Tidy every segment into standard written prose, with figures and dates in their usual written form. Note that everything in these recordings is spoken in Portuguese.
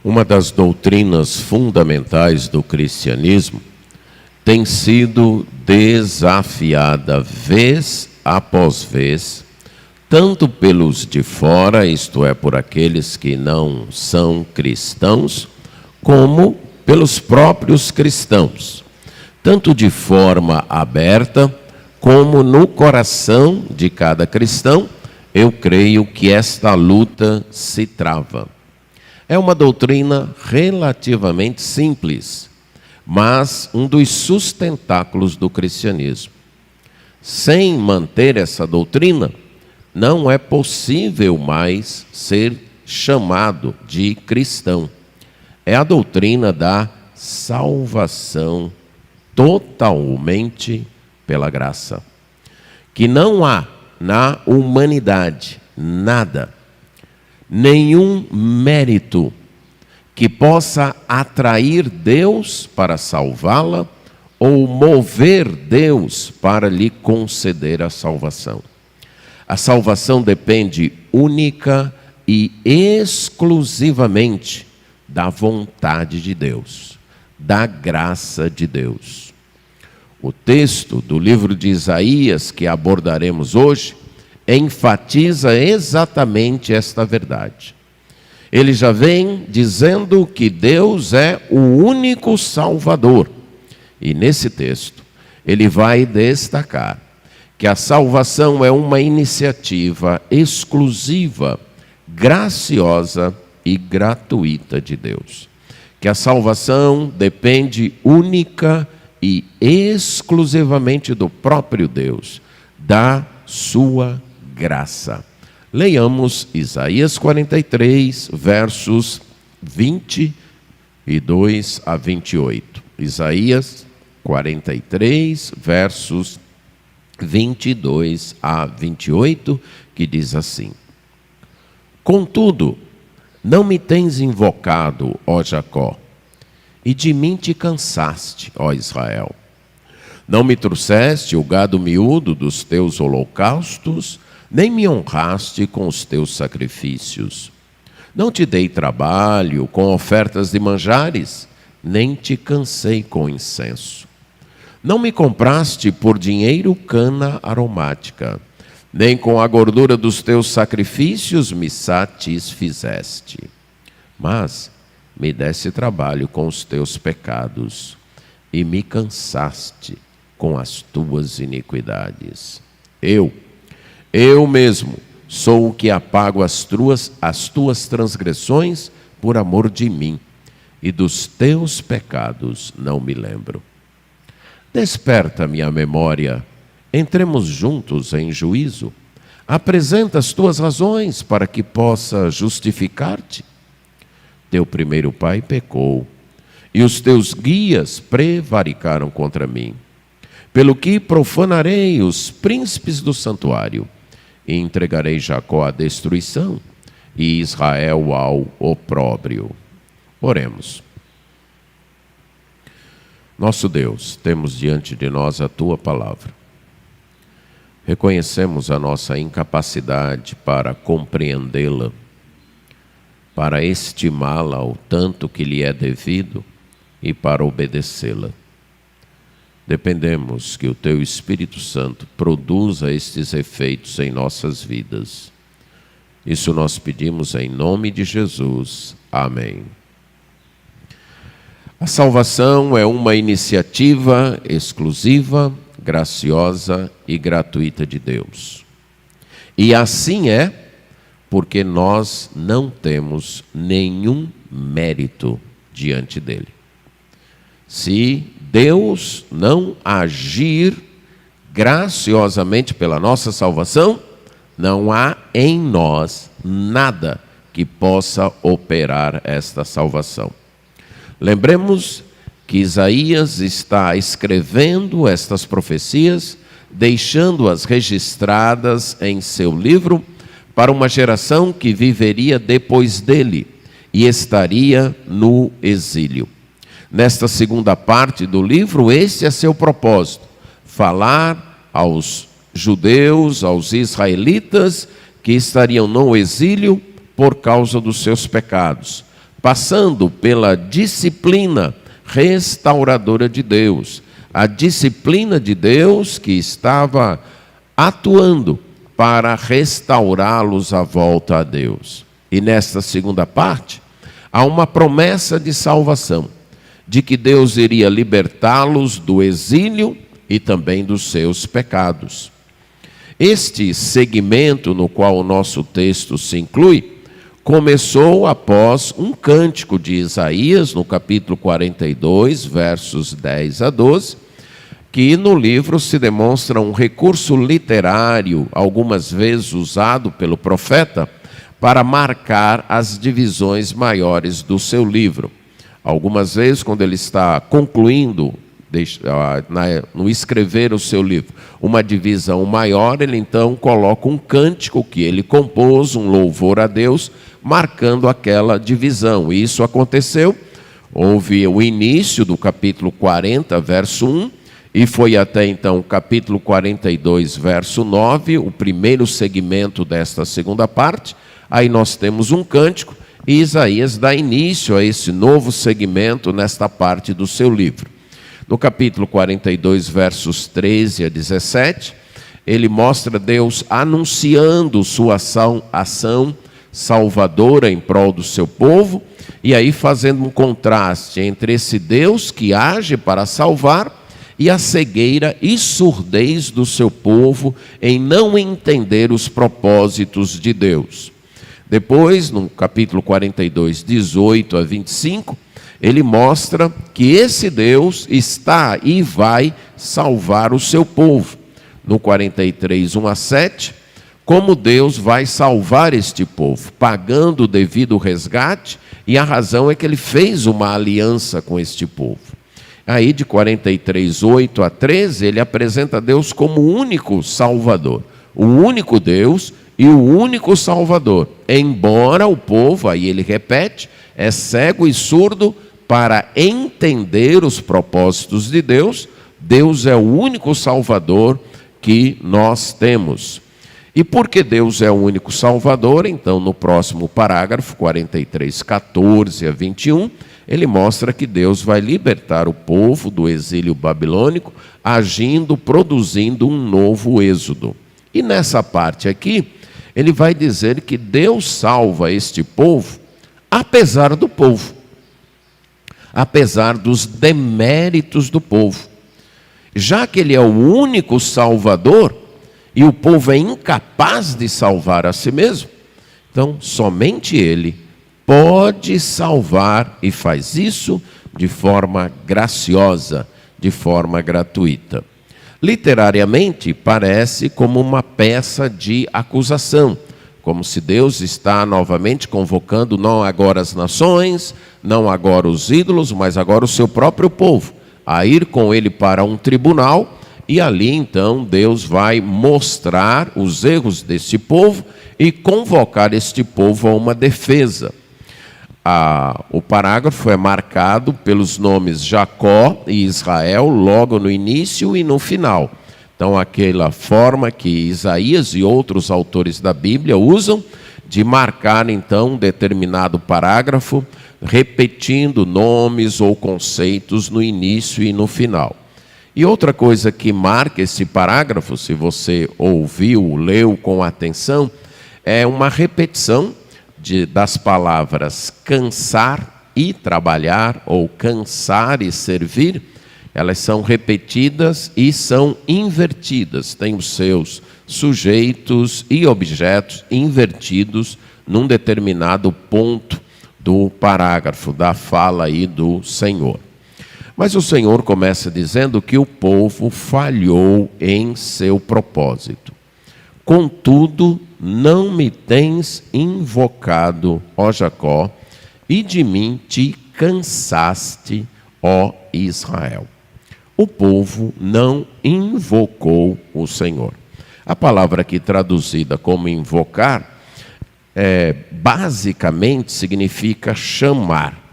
Uma das doutrinas fundamentais do cristianismo tem sido desafiada vez após vez, tanto pelos de fora, isto é, por aqueles que não são cristãos, como pelos próprios cristãos, tanto de forma aberta, como no coração de cada cristão. Eu creio que esta luta se trava. É uma doutrina relativamente simples, mas um dos sustentáculos do cristianismo. Sem manter essa doutrina, não é possível mais ser chamado de cristão. É a doutrina da salvação totalmente pela graça. Que não há na humanidade nada, nenhum mérito que possa atrair Deus para salvá-la ou mover Deus para lhe conceder a salvação. A salvação depende única e exclusivamente da vontade de Deus, da graça de Deus. O texto do livro de Isaías que abordaremos hoje enfatiza exatamente esta verdade. Ele já vem dizendo que Deus é o único Salvador. E nesse texto, ele vai destacar que a salvação é uma iniciativa exclusiva, graciosa e gratuita de Deus. Que a salvação depende única e exclusivamente do próprio Deus, da sua graça. Leiamos Isaías 43, versos 22 a 28. Isaías 43, versos 22 a 28, que diz assim: Contudo, não me tens invocado, ó Jacó, e de mim te cansaste, ó Israel. Não me trouxeste o gado miúdo dos teus holocaustos, nem me honraste com os teus sacrifícios. Não te dei trabalho com ofertas de manjares, nem te cansei com incenso. Não me compraste por dinheiro cana aromática, nem com a gordura dos teus sacrifícios me satisfizeste. Mas me deste trabalho com os teus pecados, e me cansaste com as tuas iniquidades. Eu mesmo sou o que apago as tuas transgressões por amor de mim, e dos teus pecados não me lembro. Desperta-me a memória, entremos juntos em juízo. Apresenta as tuas razões para que possa justificar-te. Teu primeiro pai pecou, e os teus guias prevaricaram contra mim. Pelo que profanarei os príncipes do santuário, e entregarei Jacó à destruição, e Israel ao opróbrio. Oremos. Nosso Deus, temos diante de nós a Tua palavra. Reconhecemos a nossa incapacidade para compreendê-la, para estimá-la ao tanto que lhe é devido e para obedecê-la. Dependemos que o Teu Espírito Santo produza estes efeitos em nossas vidas. Isso nós pedimos em nome de Jesus. Amém. A salvação é uma iniciativa exclusiva, graciosa e gratuita de Deus. E assim é porque nós não temos nenhum mérito diante dele. Se Deus não agir graciosamente pela nossa salvação, não há em nós nada que possa operar esta salvação. Lembremos que Isaías está escrevendo estas profecias, deixando-as registradas em seu livro para uma geração que viveria depois dele e estaria no exílio. Nesta segunda parte do livro, este é seu propósito: falar aos judeus, aos israelitas que estariam no exílio por causa dos seus pecados, passando pela disciplina restauradora de Deus. A disciplina de Deus que estava atuando para restaurá-los à volta a Deus. E nesta segunda parte, há uma promessa de salvação, de que Deus iria libertá-los do exílio e também dos seus pecados. Este segmento no qual o nosso texto se inclui, começou após um cântico de Isaías, no capítulo 42, versos 10 a 12, que no livro se demonstra um recurso literário, algumas vezes usado pelo profeta, para marcar as divisões maiores do seu livro. Algumas vezes, quando ele está concluindo, no escrever o seu livro, uma divisão maior, ele então coloca um cântico que ele compôs, um louvor a Deus, marcando aquela divisão. E isso aconteceu, houve o início do capítulo 40, verso 1, e foi até então o capítulo 42, verso 9, o primeiro segmento desta segunda parte. Aí nós temos um cântico, e Isaías dá início a esse novo segmento nesta parte do seu livro. No capítulo 42, versos 13 a 17, ele mostra Deus anunciando sua ação salvadora em prol do seu povo, e aí fazendo um contraste entre esse Deus que age para salvar e a cegueira e surdez do seu povo em não entender os propósitos de Deus. Depois, no capítulo 42, 18 a 25, ele mostra que esse Deus está e vai salvar o seu povo. No 43, 1 a 7, como Deus vai salvar este povo, pagando o devido resgate, e a razão é que ele fez uma aliança com este povo. Aí de 43, 8 a 13, ele apresenta Deus como o único Salvador, o único Deus e o único Salvador. Embora o povo, aí ele repete, é cego e surdo para entender os propósitos de Deus, Deus é o único Salvador que nós temos. E porque Deus é o único Salvador, então no próximo parágrafo, 43, 14 a 21, ele mostra que Deus vai libertar o povo do exílio babilônico, agindo, produzindo um novo êxodo. E nessa parte aqui, ele vai dizer que Deus salva este povo, apesar do povo, apesar dos deméritos do povo. Já que ele é o único Salvador, e o povo é incapaz de salvar a si mesmo, então somente ele pode salvar, e faz isso de forma graciosa, de forma gratuita. Literariamente, parece como uma peça de acusação, como se Deus está novamente convocando não agora as nações, não agora os ídolos, mas agora o seu próprio povo, a ir com ele para um tribunal, e ali então Deus vai mostrar os erros desse povo e convocar este povo a uma defesa. O parágrafo é marcado pelos nomes Jacó e Israel logo no início e no final. Então, aquela forma que Isaías e outros autores da Bíblia usam de marcar, então, um determinado parágrafo, repetindo nomes ou conceitos no início e no final. E outra coisa que marca esse parágrafo, se você ouviu, leu com atenção, é uma repetição das palavras cansar e trabalhar, ou cansar e servir. Elas são repetidas e são invertidas, têm os seus sujeitos e objetos invertidos num determinado ponto do parágrafo, da fala aí do Senhor. Mas o Senhor começa dizendo que o povo falhou em seu propósito. Contudo, não me tens invocado, ó Jacó, e de mim te cansaste, ó Israel. O povo não invocou o Senhor. A palavra aqui traduzida como invocar, basicamente significa chamar.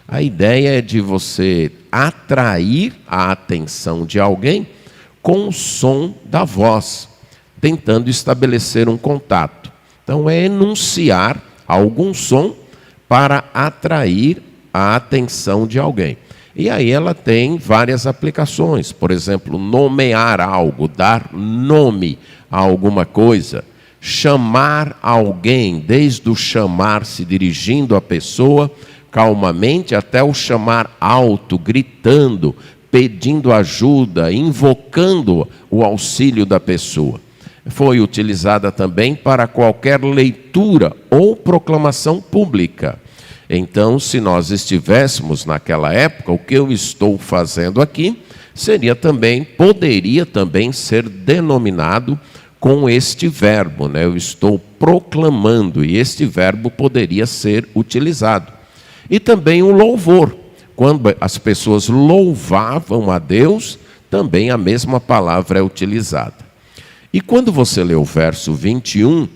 A ideia é de você atrair a atenção de alguém com o som da voz, tentando estabelecer um contato. Então é enunciar algum som para atrair a atenção de alguém. E aí ela tem várias aplicações. Por exemplo, nomear algo, dar nome a alguma coisa, chamar alguém, desde o chamar se dirigindo à pessoa calmamente até o chamar alto, gritando, pedindo ajuda, invocando o auxílio da pessoa. Foi utilizada também para qualquer leitura ou proclamação pública. Então, se nós estivéssemos naquela época, o que eu estou fazendo aqui poderia também ser denominado com este verbo, né? Eu estou proclamando, e este verbo poderia ser utilizado. E também o louvor. Quando as pessoas louvavam a Deus, também a mesma palavra é utilizada. E quando você lê o verso 21,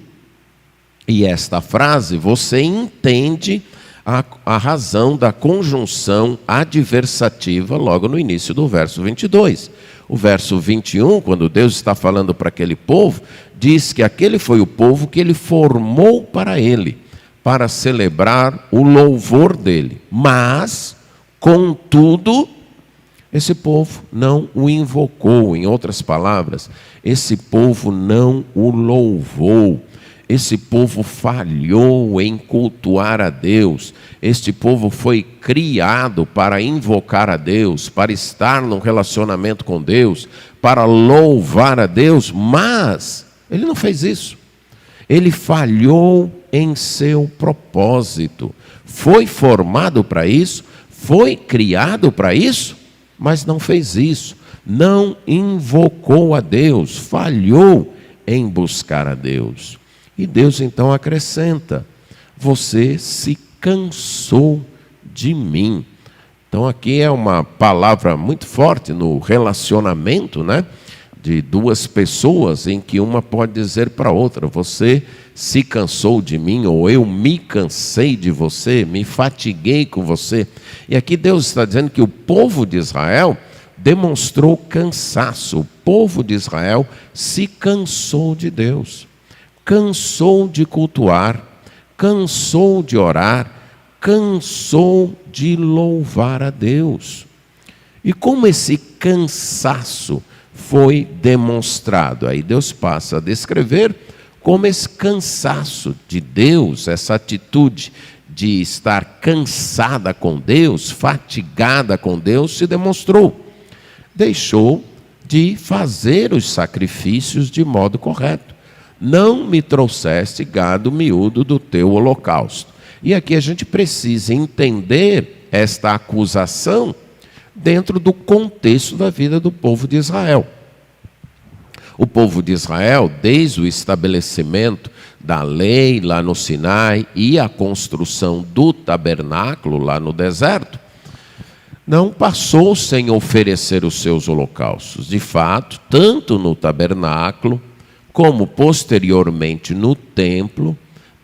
e esta frase, você entende a razão da conjunção adversativa logo no início do verso 22. O verso 21, quando Deus está falando para aquele povo, diz que aquele foi o povo que ele formou para ele, para celebrar o louvor dele. Mas, contudo, esse povo não o invocou. Em outras palavras, esse povo não o louvou. Esse povo falhou em cultuar a Deus. Este povo foi criado para invocar a Deus, para estar num relacionamento com Deus, para louvar a Deus, mas ele não fez isso. Ele falhou em seu propósito. Foi formado para isso, foi criado para isso, mas não fez isso. Não invocou a Deus, falhou em buscar a Deus. E Deus então acrescenta: você se cansou de mim. Então aqui é uma palavra muito forte no relacionamento, né, de duas pessoas, em que uma pode dizer para a outra: você se cansou de mim, ou eu me cansei de você, me fatiguei com você. E aqui Deus está dizendo que o povo de Israel demonstrou cansaço. O povo de Israel se cansou de Deus. Cansou de cultuar, cansou de orar, cansou de louvar a Deus. E como esse cansaço foi demonstrado? Aí Deus passa a descrever como esse cansaço de Deus, essa atitude de estar cansada com Deus, fatigada com Deus, se demonstrou. Deixou de fazer os sacrifícios de modo correto. Não me trouxeste gado miúdo do teu holocausto. E aqui a gente precisa entender esta acusação dentro do contexto da vida do povo de Israel. O povo de Israel, desde o estabelecimento da lei lá no Sinai e a construção do tabernáculo lá no deserto, não passou sem oferecer os seus holocaustos. De fato, tanto no tabernáculo como posteriormente no templo,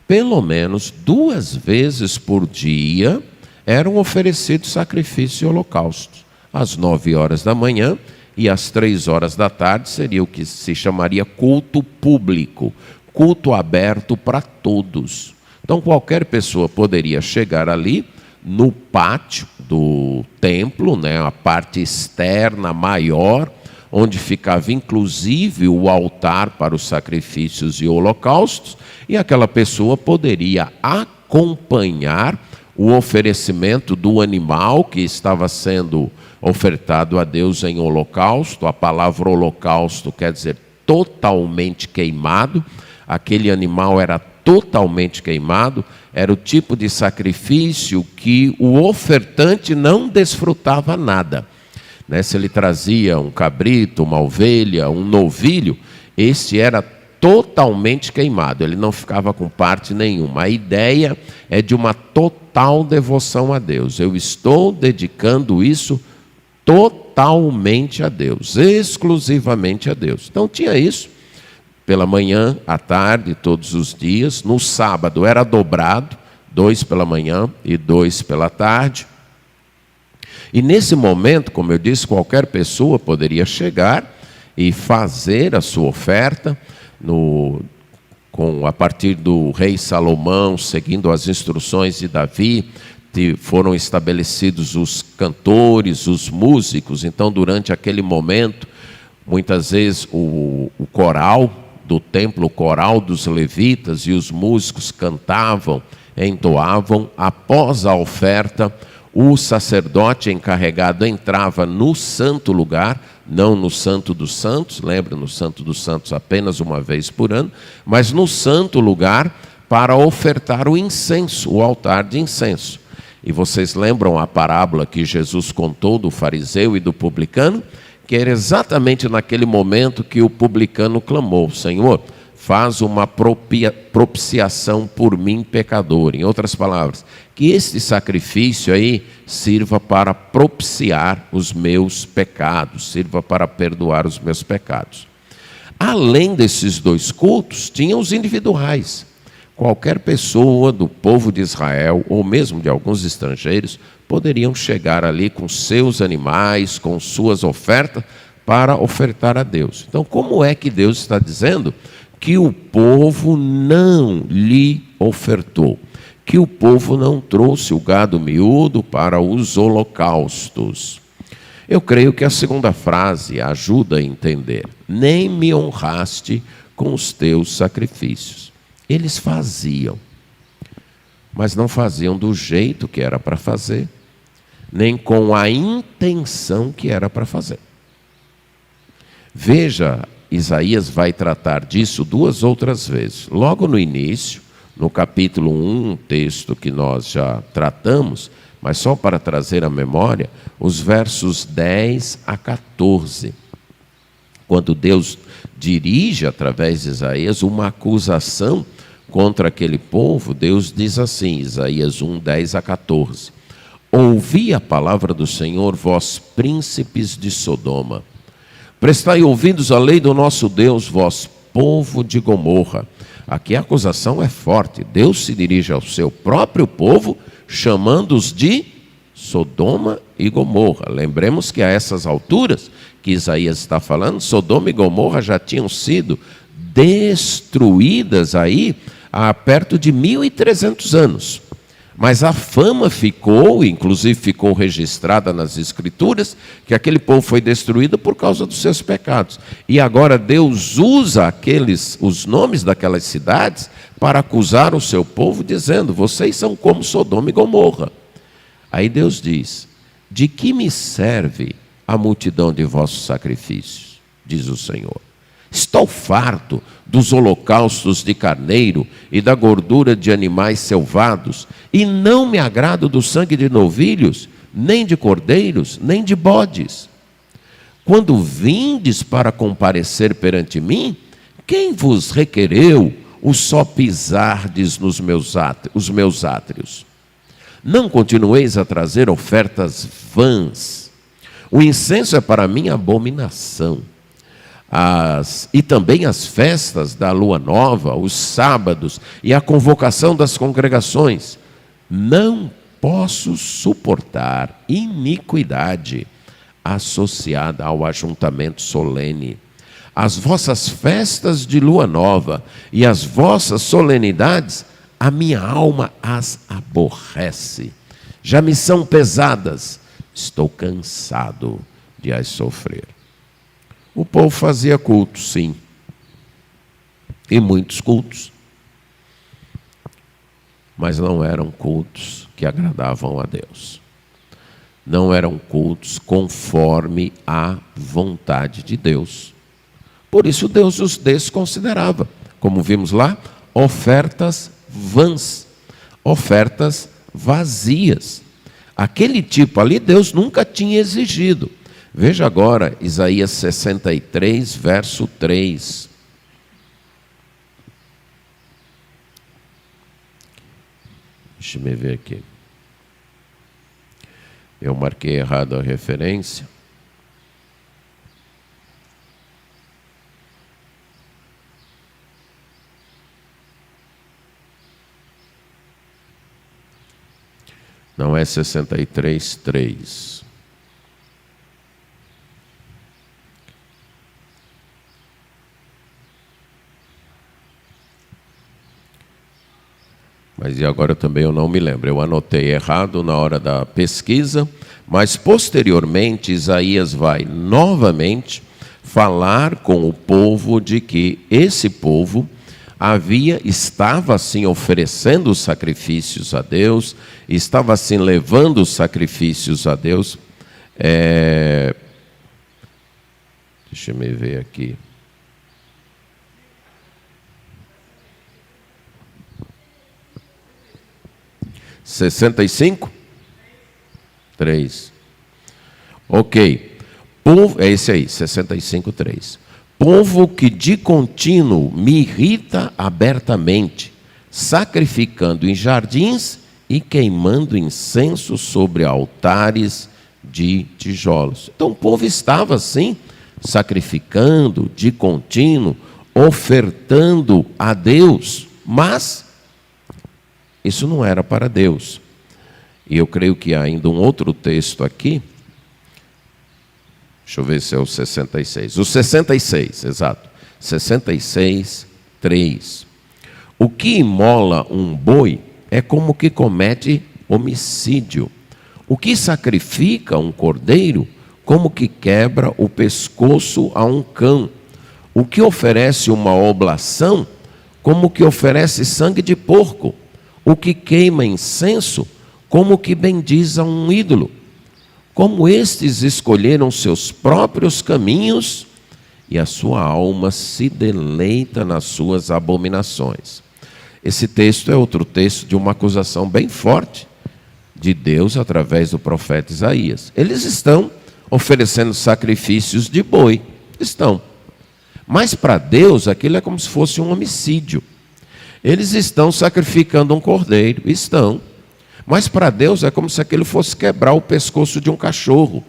pelo menos 2 vezes por dia eram oferecidos sacrifícios e holocaustos. Às 9 horas da manhã e às 3 horas da tarde seria o que se chamaria culto público, culto aberto para todos. Então qualquer pessoa poderia chegar ali no pátio do templo, né, a parte externa maior, onde ficava inclusive o altar para os sacrifícios e holocaustos, e aquela pessoa poderia acompanhar o oferecimento do animal que estava sendo ofertado a Deus em holocausto. A palavra holocausto quer dizer totalmente queimado. Aquele animal era totalmente queimado, era o tipo de sacrifício que o ofertante não desfrutava nada. Se ele trazia um cabrito, uma ovelha, um novilho, esse era totalmente queimado, ele não ficava com parte nenhuma. A ideia é de uma total devoção a Deus. Eu estou dedicando isso totalmente a Deus, exclusivamente a Deus. Então tinha isso, pela manhã, à tarde, todos os dias. No sábado era dobrado, 2 pela manhã e 2 pela tarde. E nesse momento, como eu disse, qualquer pessoa poderia chegar e fazer a sua oferta a partir do rei Salomão, seguindo as instruções de Davi, foram estabelecidos os cantores, os músicos. Então, durante aquele momento, muitas vezes o coral do templo, o coral dos levitas e os músicos cantavam, entoavam. Após a oferta, o sacerdote encarregado entrava no santo lugar, não no Santo dos Santos, lembra, no Santo dos Santos apenas uma vez por ano, mas no santo lugar para ofertar o incenso, o altar de incenso. E vocês lembram a parábola que Jesus contou do fariseu e do publicano? Que era exatamente naquele momento que o publicano clamou: Senhor, faz uma propiciação por mim, pecador. Em outras palavras, que este sacrifício aí sirva para propiciar os meus pecados, sirva para perdoar os meus pecados. Além desses dois cultos, tinham os individuais. Qualquer pessoa do povo de Israel, ou mesmo de alguns estrangeiros, poderiam chegar ali com seus animais, com suas ofertas, para ofertar a Deus. Então, como é que Deus está dizendo que o povo não lhe ofertou? Que o povo não trouxe o gado miúdo para os holocaustos? Eu creio que a segunda frase ajuda a entender. Nem me honraste com os teus sacrifícios. Eles faziam, mas não faziam do jeito que era para fazer, nem com a intenção que era para fazer. Veja, Isaías vai tratar disso 2 outras vezes. Logo no início, no capítulo 1, um texto que nós já tratamos, mas só para trazer à memória, os versos 10 a 14. Quando Deus dirige, através de Isaías, uma acusação contra aquele povo, Deus diz assim, Isaías 1, 10 a 14. Ouvi a palavra do Senhor, vós príncipes de Sodoma. Prestai ouvidos à lei do nosso Deus, vós povo de Gomorra. Aqui a acusação é forte. Deus se dirige ao seu próprio povo, chamando-os de Sodoma e Gomorra. Lembremos que a essas alturas que Isaías está falando, Sodoma e Gomorra já tinham sido destruídas aí há perto de 1.300 anos. Mas a fama ficou, inclusive ficou registrada nas Escrituras, que aquele povo foi destruído por causa dos seus pecados. E agora Deus usa os nomes daquelas cidades para acusar o seu povo, dizendo: vocês são como Sodoma e Gomorra. Aí Deus diz: de que me serve a multidão de vossos sacrifícios? Diz o Senhor. Estou farto dos holocaustos de carneiro e da gordura de animais selvados, e não me agrado do sangue de novilhos, nem de cordeiros, nem de bodes. Quando vindes para comparecer perante mim, quem vos requereu o só pisardes nos os meus átrios? Não continueis a trazer ofertas vãs. O incenso é para mim abominação. E também as festas da lua nova, os sábados e a convocação das congregações. Não posso suportar iniquidade associada ao ajuntamento solene. As vossas festas de lua nova e as vossas solenidades, a minha alma as aborrece. Já me são pesadas, estou cansado de as sofrer. O povo fazia culto, sim, e muitos cultos, mas não eram cultos que agradavam a Deus. Não eram cultos conforme a vontade de Deus. Por isso Deus os desconsiderava. Como vimos lá, ofertas vãs, ofertas vazias. Aquele tipo ali Deus nunca tinha exigido. Veja agora Isaías 63, verso 3. Deixa eu ver aqui. Eu marquei errado a referência. Não é 63, 3. Mas e agora também eu não me lembro. Eu anotei errado na hora da pesquisa, mas posteriormente Isaías vai novamente falar com o povo de que esse povo estava assim oferecendo sacrifícios a Deus, estava assim levando sacrifícios a Deus. Deixa eu ver aqui. (65? 3. Ok. Povo, é esse aí, 65:3. Povo que de contínuo me irrita abertamente, sacrificando em jardins e queimando incenso sobre altares de tijolos. Então o povo estava assim, sacrificando de contínuo, ofertando a Deus, mas isso não era para Deus. E eu creio que há ainda um outro texto aqui. Deixa eu ver se é o 66. O 66, exato. 66, 3. O que imola um boi é como que comete homicídio. O que sacrifica um cordeiro, como que quebra o pescoço a um cão. O que oferece uma oblação, como que oferece sangue de porco. O que queima incenso, como que bendiz a um ídolo. Como estes escolheram seus próprios caminhos, e a sua alma se deleita nas suas abominações. Esse texto é outro texto de uma acusação bem forte de Deus através do profeta Isaías. Eles estão oferecendo sacrifícios de boi, estão. Mas para Deus aquilo é como se fosse um homicídio. Eles estão sacrificando um cordeiro, estão. Mas para Deus é como se aquilo fosse quebrar o pescoço de um cachorro.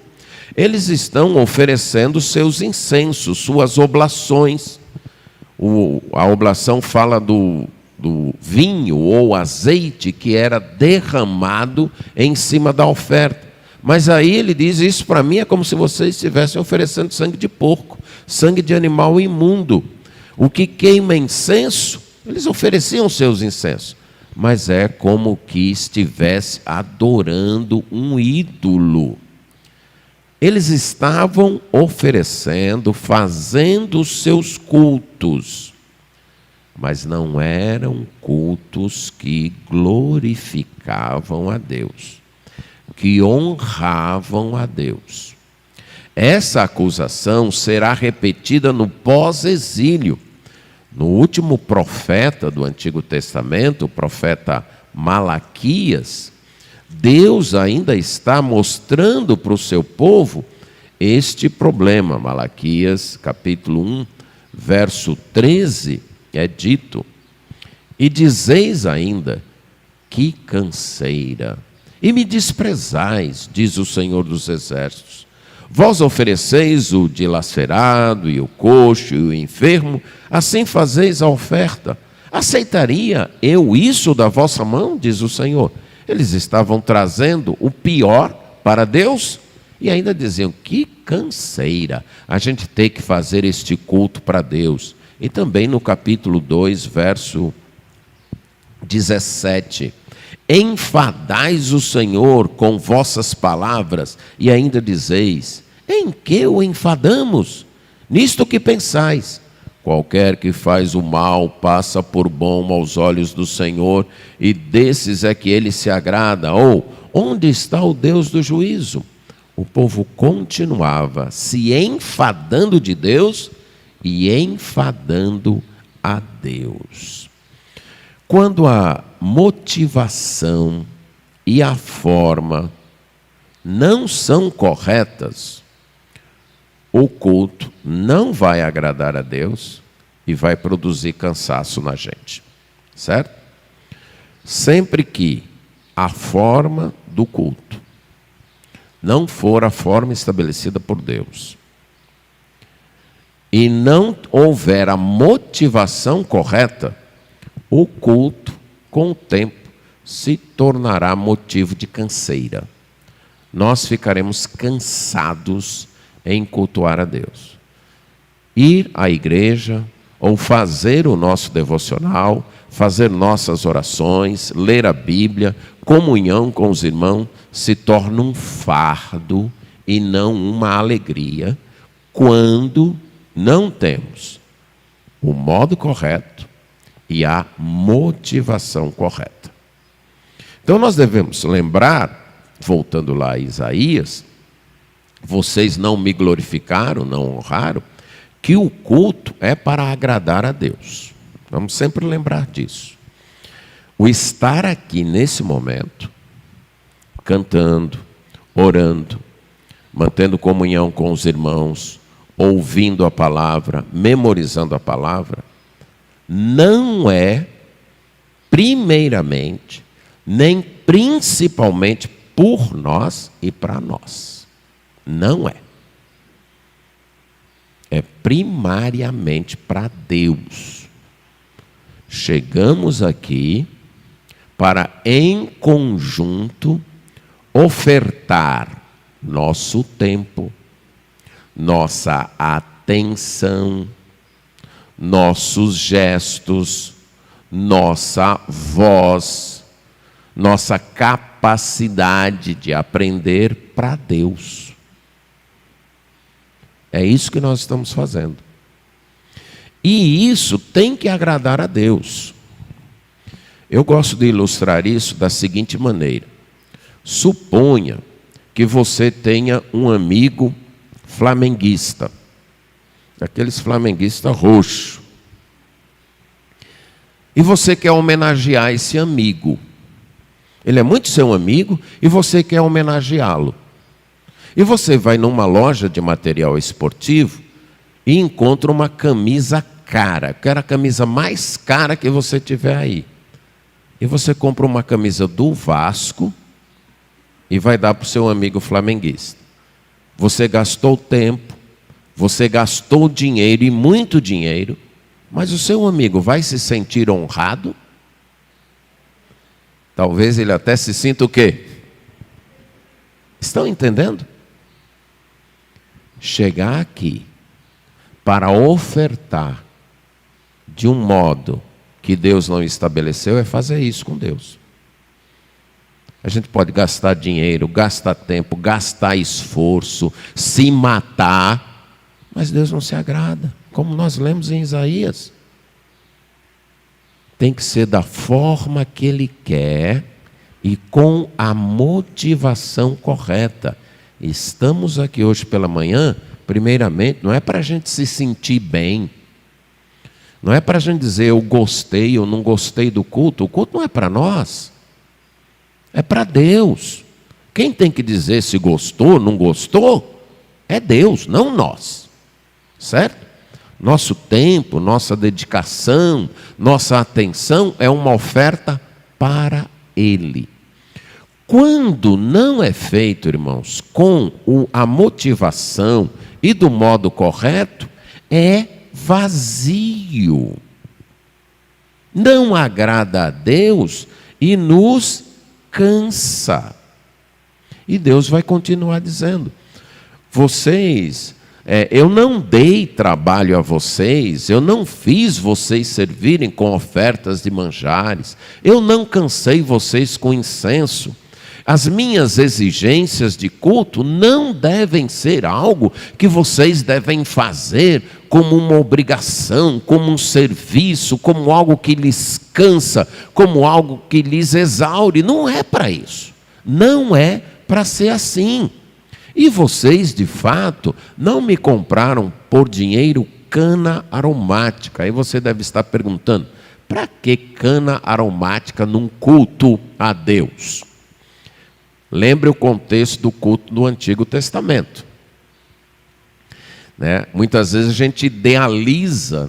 Eles estão oferecendo seus incensos, suas oblações. A oblação fala do vinho ou azeite que era derramado em cima da oferta. Mas aí ele diz, isso para mim é como se vocês estivessem oferecendo sangue de porco, sangue de animal imundo. O que queima incenso, eles ofereciam seus incensos. Mas é como que estivesse adorando um ídolo. Eles estavam oferecendo, fazendo os seus cultos, mas não eram cultos que glorificavam a Deus, que honravam a Deus. Essa acusação será repetida no pós-exílio. No último profeta do Antigo Testamento, o profeta Malaquias, Deus ainda está mostrando para o seu povo este problema. Malaquias, capítulo 1, verso 13, é dito: e dizeis ainda, que canseira, e me desprezais, diz o Senhor dos Exércitos. Vós ofereceis o dilacerado e o coxo e o enfermo, assim fazeis a oferta. Aceitaria eu isso da vossa mão, diz o Senhor? Eles estavam trazendo o pior para Deus e ainda diziam, que canseira a gente tem que fazer este culto para Deus. E também no capítulo 2, verso 17. Enfadais o Senhor com vossas palavras e ainda dizeis, em que o enfadamos? Nisto que pensais, qualquer que faz o mal passa por bom aos olhos do Senhor, e desses é que ele se agrada. Ou, onde está o Deus do juízo? O povo continuava se enfadando de Deus e enfadando a Deus. Quando a motivação e a forma não são corretas, o culto não vai agradar a Deus e vai produzir cansaço na gente, certo? Sempre que a forma do culto não for a forma estabelecida por Deus e não houver a motivação correta, o culto, com o tempo, se tornará motivo de canseira. Nós ficaremos cansados em cultuar a Deus. Ir à igreja, ou fazer o nosso devocional, fazer nossas orações, ler a Bíblia, comunhão com os irmãos, se torna um fardo e não uma alegria, quando não temos o modo correto e a motivação correta. Então nós devemos lembrar, voltando lá a Isaías, vocês não me glorificaram, não honraram, que o culto é para agradar a Deus. Vamos sempre lembrar disso. O estar aqui nesse momento, cantando, orando, mantendo comunhão com os irmãos, ouvindo a palavra, memorizando a palavra, não é, primeiramente, nem principalmente por nós e para nós. Não é. É primariamente para Deus. Chegamos aqui para, em conjunto, ofertar nosso tempo, nossa atenção, nossos gestos, nossa voz, nossa capacidade de aprender para Deus. É isso que nós estamos fazendo. E isso tem que agradar a Deus. Eu gosto de ilustrar isso da seguinte maneira. Suponha que você tenha um amigo flamenguista, daqueles flamenguistas roxos. E você quer homenagear esse amigo. Ele é muito seu amigo e você quer homenageá-lo. E você vai numa loja de material esportivo e encontra uma camisa cara, que era a camisa mais cara que você tiver aí. E você compra uma camisa do Vasco e vai dar para o seu amigo flamenguista. Você gastou tempo, você gastou dinheiro e muito dinheiro, mas o seu amigo vai se sentir honrado? Talvez ele até se sinta o quê? Estão entendendo? Chegar aqui para ofertar de um modo que Deus não estabeleceu é fazer isso com Deus. A gente pode gastar dinheiro, gastar tempo, gastar esforço, se matar, mas Deus não se agrada, como nós lemos em Isaías. Tem que ser da forma que Ele quer e com a motivação correta. Estamos aqui hoje pela manhã, primeiramente, não é para a gente se sentir bem, não é para a gente dizer eu gostei ou não gostei do culto. O culto não é para nós, é para Deus. Quem tem que dizer se gostou ou não gostou é Deus, não nós, certo? Nosso tempo, nossa dedicação, nossa atenção é uma oferta para Ele. Quando não é feito, irmãos, com a motivação e do modo correto, é vazio. Não agrada a Deus e nos cansa. E Deus vai continuar dizendo: eu não dei trabalho a vocês, eu não fiz vocês servirem com ofertas de manjares, eu não cansei vocês com incenso. As minhas exigências de culto não devem ser algo que vocês devem fazer como uma obrigação, como um serviço, como algo que lhes cansa, como algo que lhes exaure. Não é para isso. Não é para ser assim. E vocês, de fato, não me compraram por dinheiro cana aromática. Aí você deve estar perguntando, para que cana aromática num culto a Deus? Lembre o contexto do culto do Antigo Testamento. Muitas vezes a gente idealiza,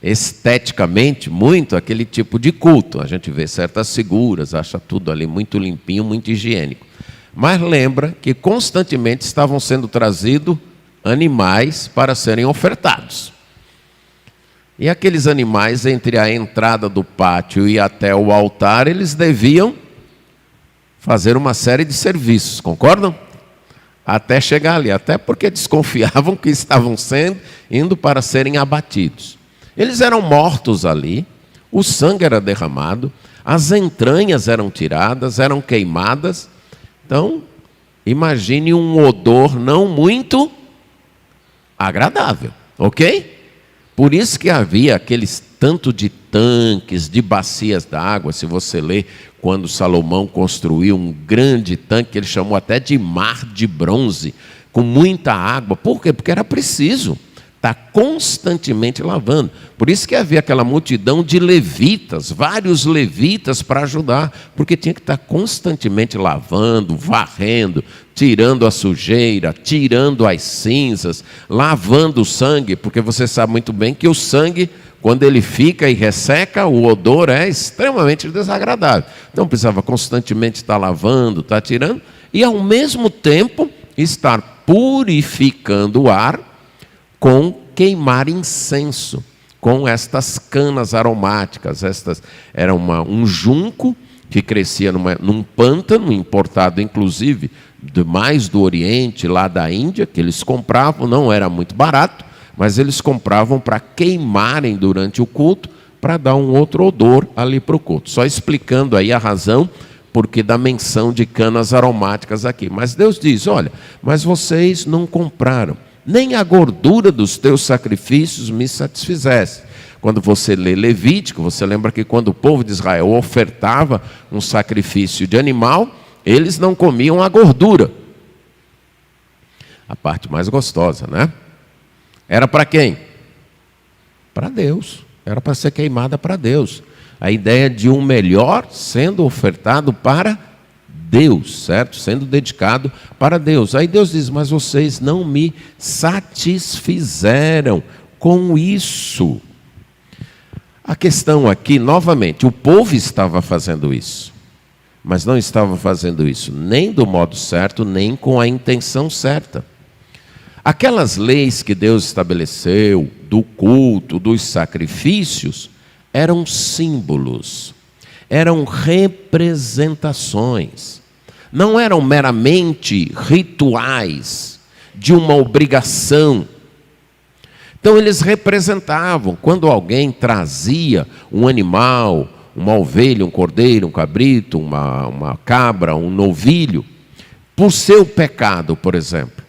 esteticamente muito aquele tipo de culto. A gente vê certas figuras, acha tudo ali muito limpinho, muito higiênico. Mas lembra que constantemente estavam sendo trazidos animais para serem ofertados. E aqueles animais, entre a entrada do pátio e até o altar, eles deviam fazer uma série de serviços, concordam? Até chegar ali, até porque desconfiavam que estavam indo para serem abatidos. Eles eram mortos ali, o sangue era derramado, as entranhas eram tiradas, eram queimadas. Então, imagine um odor não muito agradável, ok? Por isso que havia aqueles tanto de tanques, de bacias d'água. Se você ler, quando Salomão construiu um grande tanque, ele chamou até de mar de bronze, com muita água. Por quê? Porque era preciso estar constantemente lavando. Por isso que havia aquela multidão de levitas, vários levitas para ajudar, porque tinha que estar constantemente lavando, varrendo, tirando a sujeira, tirando as cinzas, lavando o sangue, porque você sabe muito bem que o sangue, quando ele fica e resseca, o odor é extremamente desagradável. Então precisava constantemente estar lavando, estar tirando, e ao mesmo tempo estar purificando o ar com queimar incenso, com estas canas aromáticas. Era um junco que crescia num pântano, importado inclusive mais do Oriente, lá da Índia, que eles compravam, não era muito barato, mas eles compravam para queimarem durante o culto, para dar um outro odor ali para o culto. Só explicando aí a razão porque da menção de canas aromáticas aqui. Mas Deus diz, olha, mas vocês não compraram, nem a gordura dos teus sacrifícios me satisfizesse. Quando você lê Levítico, você lembra que quando o povo de Israel ofertava um sacrifício de animal, eles não comiam a gordura. A parte mais gostosa, né? Era para quem? Para Deus. Era para ser queimada para Deus. A ideia de um melhor sendo ofertado para Deus, certo? Sendo dedicado para Deus. Aí Deus diz, mas vocês não me satisfizeram com isso. A questão aqui, novamente, o povo estava fazendo isso, mas não estava fazendo isso nem do modo certo, nem com a intenção certa. Aquelas leis que Deus estabeleceu, do culto, dos sacrifícios, eram símbolos, eram representações, não eram meramente rituais de uma obrigação. Então eles representavam, quando alguém trazia um animal, uma ovelha, um cordeiro, um cabrito, uma cabra, um novilho, por seu pecado, por exemplo.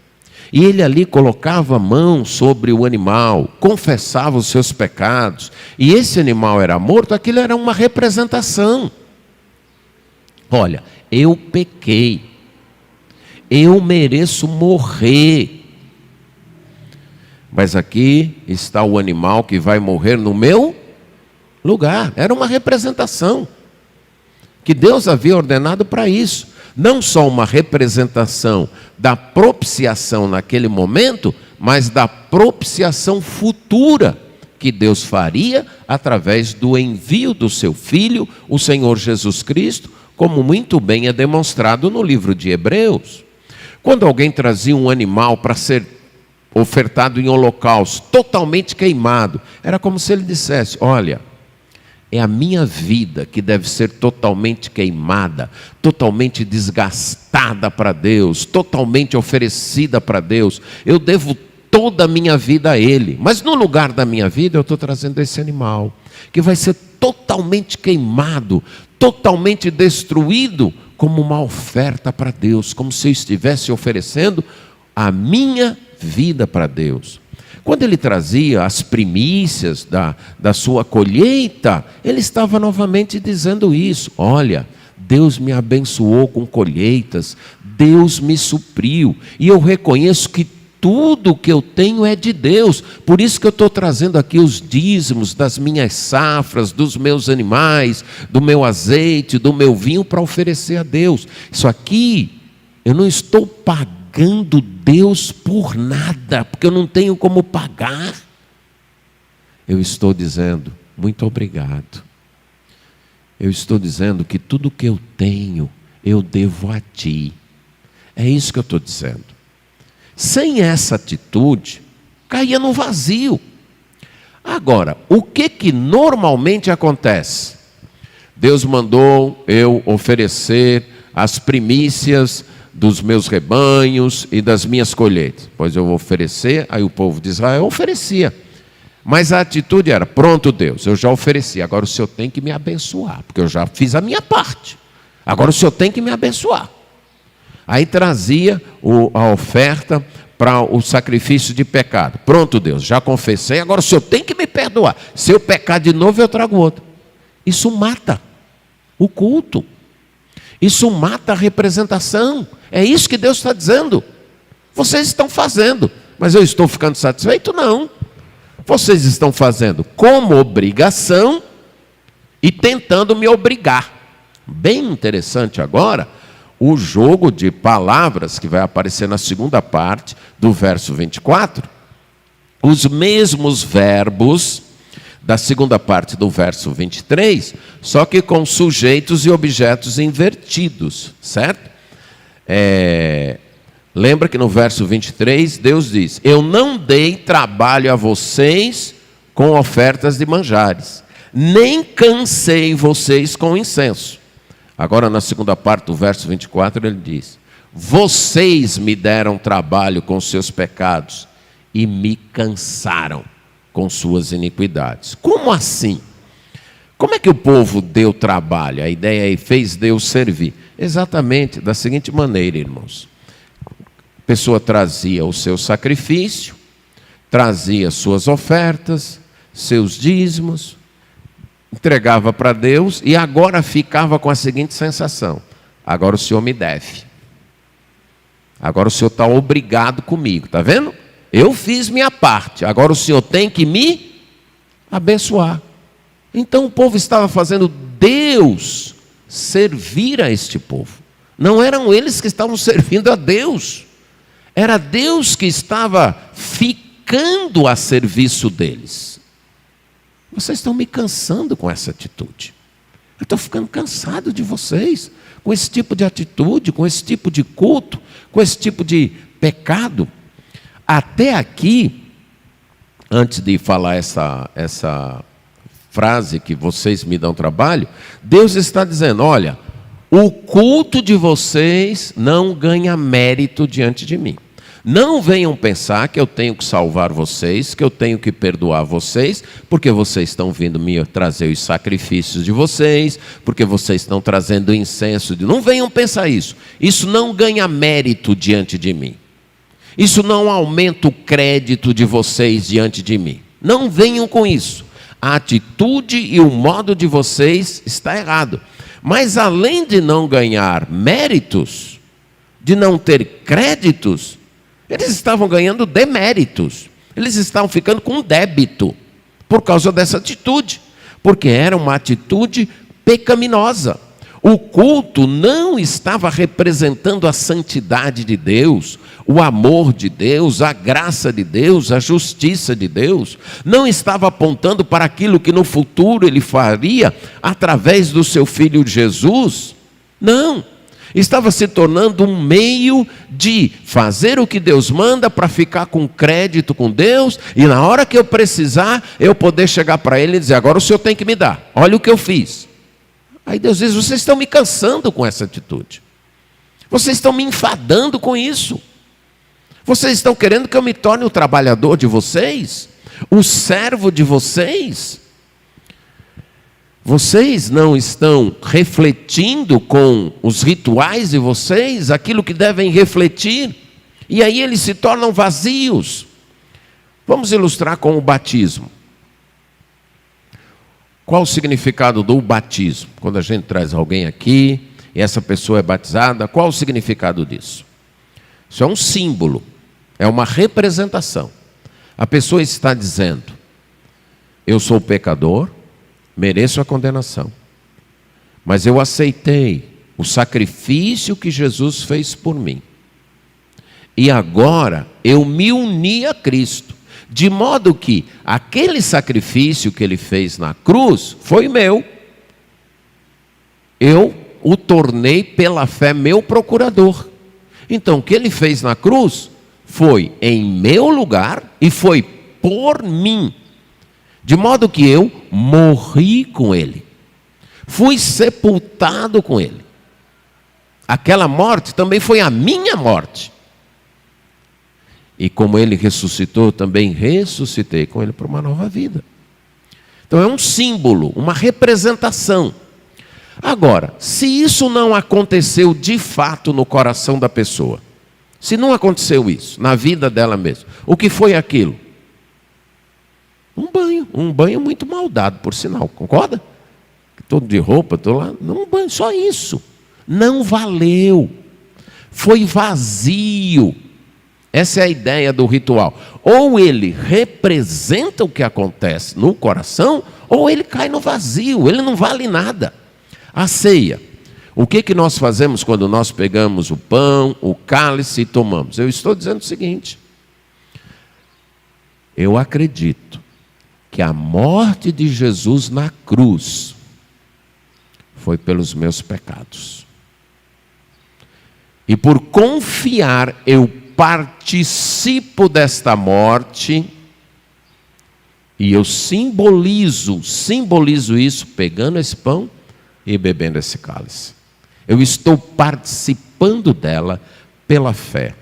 E ele ali colocava a mão sobre o animal, confessava os seus pecados, e esse animal era morto, aquilo era uma representação. Olha, eu pequei, eu mereço morrer, mas aqui está o animal que vai morrer no meu lugar. Era uma representação que Deus havia ordenado para isso. Não só uma representação da propiciação naquele momento, mas da propiciação futura que Deus faria através do envio do seu Filho, o Senhor Jesus Cristo, como muito bem é demonstrado no livro de Hebreus. Quando alguém trazia um animal para ser ofertado em holocausto, totalmente queimado, era como se ele dissesse, olha, é a minha vida que deve ser totalmente queimada, totalmente desgastada para Deus, totalmente oferecida para Deus. Eu devo toda a minha vida a Ele. Mas no lugar da minha vida eu estou trazendo esse animal, que vai ser totalmente queimado, totalmente destruído, como uma oferta para Deus, como se eu estivesse oferecendo a minha vida para Deus. Quando ele trazia as primícias da sua colheita, ele estava novamente dizendo isso. Olha, Deus me abençoou com colheitas, Deus me supriu, e eu reconheço que tudo que eu tenho é de Deus. Por isso que eu estou trazendo aqui os dízimos das minhas safras, dos meus animais, do meu azeite, do meu vinho, para oferecer a Deus. Isso aqui, eu não estou pagando Deus por nada, porque eu não tenho como pagar. Eu estou dizendo, muito obrigado. Eu estou dizendo que tudo que eu tenho, eu devo a Ti. É isso que eu estou dizendo. Sem essa atitude, caía no vazio. Agora, o que normalmente acontece? Deus mandou eu oferecer as primícias dos meus rebanhos e das minhas colheitas. Pois eu vou oferecer, aí o povo de Israel oferecia. Mas a atitude era: pronto, Deus, eu já ofereci, agora o Senhor tem que me abençoar, porque eu já fiz a minha parte. Agora o Senhor tem que me abençoar. Aí trazia a oferta para o sacrifício de pecado. Pronto, Deus, já confessei, agora o Senhor tem que me perdoar. Se eu pecar de novo, eu trago outro. Isso mata o culto. Isso mata a representação. É isso que Deus está dizendo. Vocês estão fazendo, mas eu estou ficando satisfeito? Não. Vocês estão fazendo como obrigação e tentando me obrigar. Bem interessante agora o jogo de palavras que vai aparecer na segunda parte do verso 24. Os mesmos verbos da segunda parte do verso 23, só que com sujeitos e objetos invertidos, certo? Lembra que no verso 23, Deus diz: eu não dei trabalho a vocês com ofertas de manjares, nem cansei vocês com incenso. Agora, na segunda parte do verso 24, ele diz: vocês me deram trabalho com seus pecados e me cansaram com suas iniquidades. Como assim? Como é que o povo deu trabalho? A ideia é: fez Deus servir. Exatamente da seguinte maneira, irmãos. A pessoa trazia o seu sacrifício, trazia suas ofertas, seus dízimos, entregava para Deus e agora ficava com a seguinte sensação: agora o Senhor me deve. Agora o Senhor está obrigado comigo, está vendo? Eu fiz minha parte, agora o Senhor tem que me abençoar. Então o povo estava fazendo Deus servir a este povo. Não eram eles que estavam servindo a Deus. Era Deus que estava ficando a serviço deles. Vocês estão me cansando com essa atitude. Eu estou ficando cansado de vocês, com esse tipo de atitude, com esse tipo de culto, com esse tipo de pecado. Até aqui, antes de falar essa frase que vocês me dão trabalho, Deus está dizendo: olha, o culto de vocês não ganha mérito diante de mim. Não venham pensar que eu tenho que salvar vocês, que eu tenho que perdoar vocês, porque vocês estão vindo me trazer os sacrifícios de vocês, porque vocês estão trazendo incenso. Não venham pensar isso. Isso não ganha mérito diante de mim. Isso não aumenta o crédito de vocês diante de mim. Não venham com isso. A atitude e o modo de vocês está errado. Mas além de não ganhar méritos, de não ter créditos, eles estavam ganhando deméritos. Eles estavam ficando com débito por causa dessa atitude, porque era uma atitude pecaminosa. O culto não estava representando a santidade de Deus, o amor de Deus, a graça de Deus, a justiça de Deus. Não estava apontando para aquilo que no futuro Ele faria através do seu Filho Jesus. Não. Estava se tornando um meio de fazer o que Deus manda para ficar com crédito com Deus, e na hora que eu precisar, eu poder chegar para Ele e dizer: agora o Senhor tem que me dar, olha o que eu fiz. Aí Deus diz: vocês estão me cansando com essa atitude. Vocês estão me enfadando com isso. Vocês estão querendo que eu me torne o trabalhador de vocês? O servo de vocês? Vocês não estão refletindo com os rituais de vocês aquilo que devem refletir? E aí eles se tornam vazios. Vamos ilustrar com o batismo. Qual o significado do batismo? Quando a gente traz alguém aqui e essa pessoa é batizada, qual o significado disso? Isso é um símbolo, é uma representação. A pessoa está dizendo: eu sou pecador, mereço a condenação, mas eu aceitei o sacrifício que Jesus fez por mim. E agora eu me uni a Cristo. De modo que aquele sacrifício que Ele fez na cruz foi meu. Eu o tornei pela fé meu procurador. Então o que Ele fez na cruz foi em meu lugar e foi por mim. De modo que eu morri com Ele. Fui sepultado com Ele. Aquela morte também foi a minha morte. E como ele ressuscitou, eu também ressuscitei com ele para uma nova vida. Então é um símbolo, uma representação. Agora, se isso não aconteceu de fato no coração da pessoa, se não aconteceu isso na vida dela mesma, o que foi aquilo? Um banho muito mal dado, por sinal, concorda? Todo de roupa, estou lá, um banho, só isso. Não valeu, foi vazio. Essa é a ideia do ritual. Ou ele representa o que acontece no coração, ou ele cai no vazio, ele não vale nada. A ceia. O que nós fazemos quando nós pegamos o pão, o cálice e tomamos? Eu estou dizendo o seguinte: eu acredito que a morte de Jesus na cruz foi pelos meus pecados. E por confiar, eu participo desta morte, e eu simbolizo isso pegando esse pão e bebendo esse cálice. Eu estou participando dela pela fé.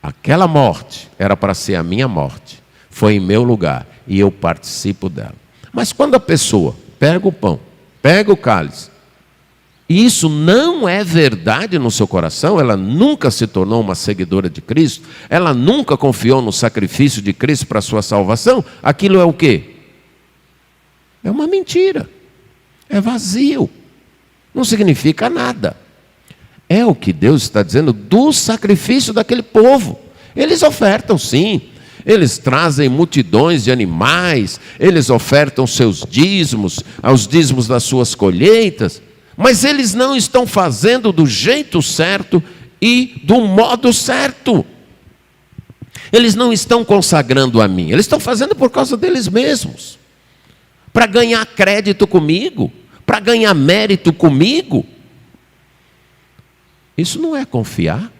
Aquela morte era para ser a minha morte, foi em meu lugar, e eu participo dela. Mas quando a pessoa pega o pão, pega o cálice, e isso não é verdade no seu coração, ela nunca se tornou uma seguidora de Cristo, ela nunca confiou no sacrifício de Cristo para a sua salvação, aquilo é o quê? É uma mentira, é vazio, não significa nada. É o que Deus está dizendo do sacrifício daquele povo. Eles ofertam sim, eles trazem multidões de animais, eles ofertam seus dízimos, aos dízimos das suas colheitas, mas eles não estão fazendo do jeito certo e do modo certo. Eles não estão consagrando a mim, eles estão fazendo por causa deles mesmos, para ganhar crédito comigo, para ganhar mérito comigo. Isso não é confiar,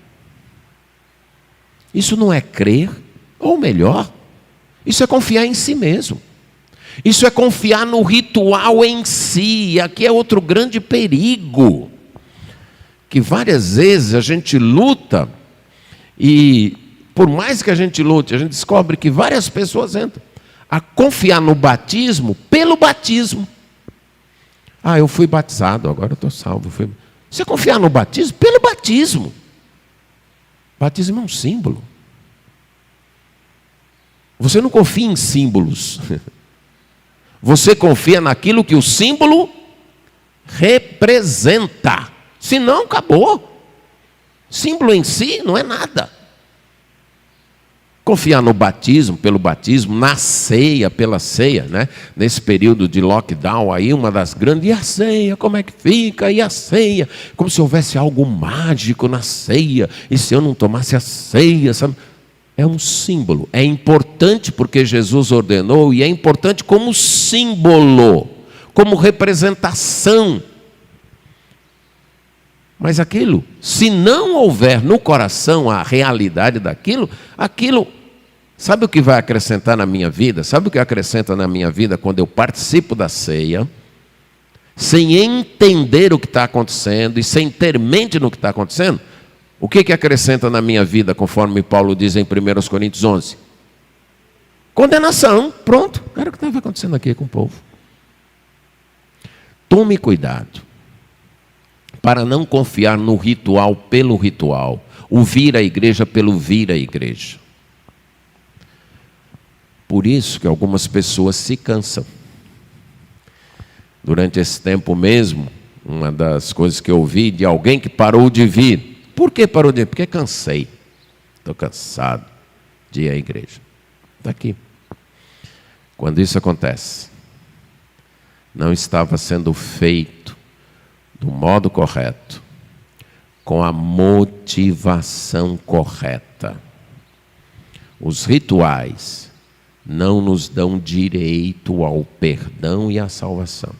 isso não é crer, ou melhor, isso é confiar em si mesmo. Isso é confiar no ritual em si. E aqui é outro grande perigo, que várias vezes a gente luta, e por mais que a gente lute, a gente descobre que várias pessoas entram a confiar no batismo pelo batismo. Ah, eu fui batizado, agora eu estou salvo. Você confiar no batismo pelo batismo. Batismo é um símbolo. Você não confia em símbolos. Você confia naquilo que o símbolo representa. Senão, acabou. Símbolo em si não é nada. Confiar no batismo, pelo batismo, na ceia, pela ceia, né? Nesse período de lockdown aí, uma das grandes, e a ceia, como é que fica? E a ceia? Como se houvesse algo mágico na ceia, e se eu não tomasse a ceia, sabe? É um símbolo, é importante porque Jesus ordenou, e é importante como símbolo, como representação. Mas aquilo, se não houver no coração a realidade daquilo, aquilo, sabe o que vai acrescentar na minha vida? Sabe o que acrescenta na minha vida quando eu participo da ceia, sem entender o que está acontecendo e sem ter mente no que está acontecendo? O que acrescenta na minha vida, conforme Paulo diz em 1 Coríntios 11? Condenação, pronto. Era o que estava acontecendo aqui com o povo. Tome cuidado para não confiar no ritual pelo ritual, o vir à igreja pelo vir à igreja. Por isso que algumas pessoas se cansam. Durante esse tempo mesmo, uma das coisas que eu ouvi de alguém que parou de vir. Por que parou de vir? Porque cansei. Estou cansado de ir à igreja. Está aqui. Quando isso acontece, não estava sendo feito do modo correto, com a motivação correta. Os rituais não nos dão direito ao perdão e à salvação.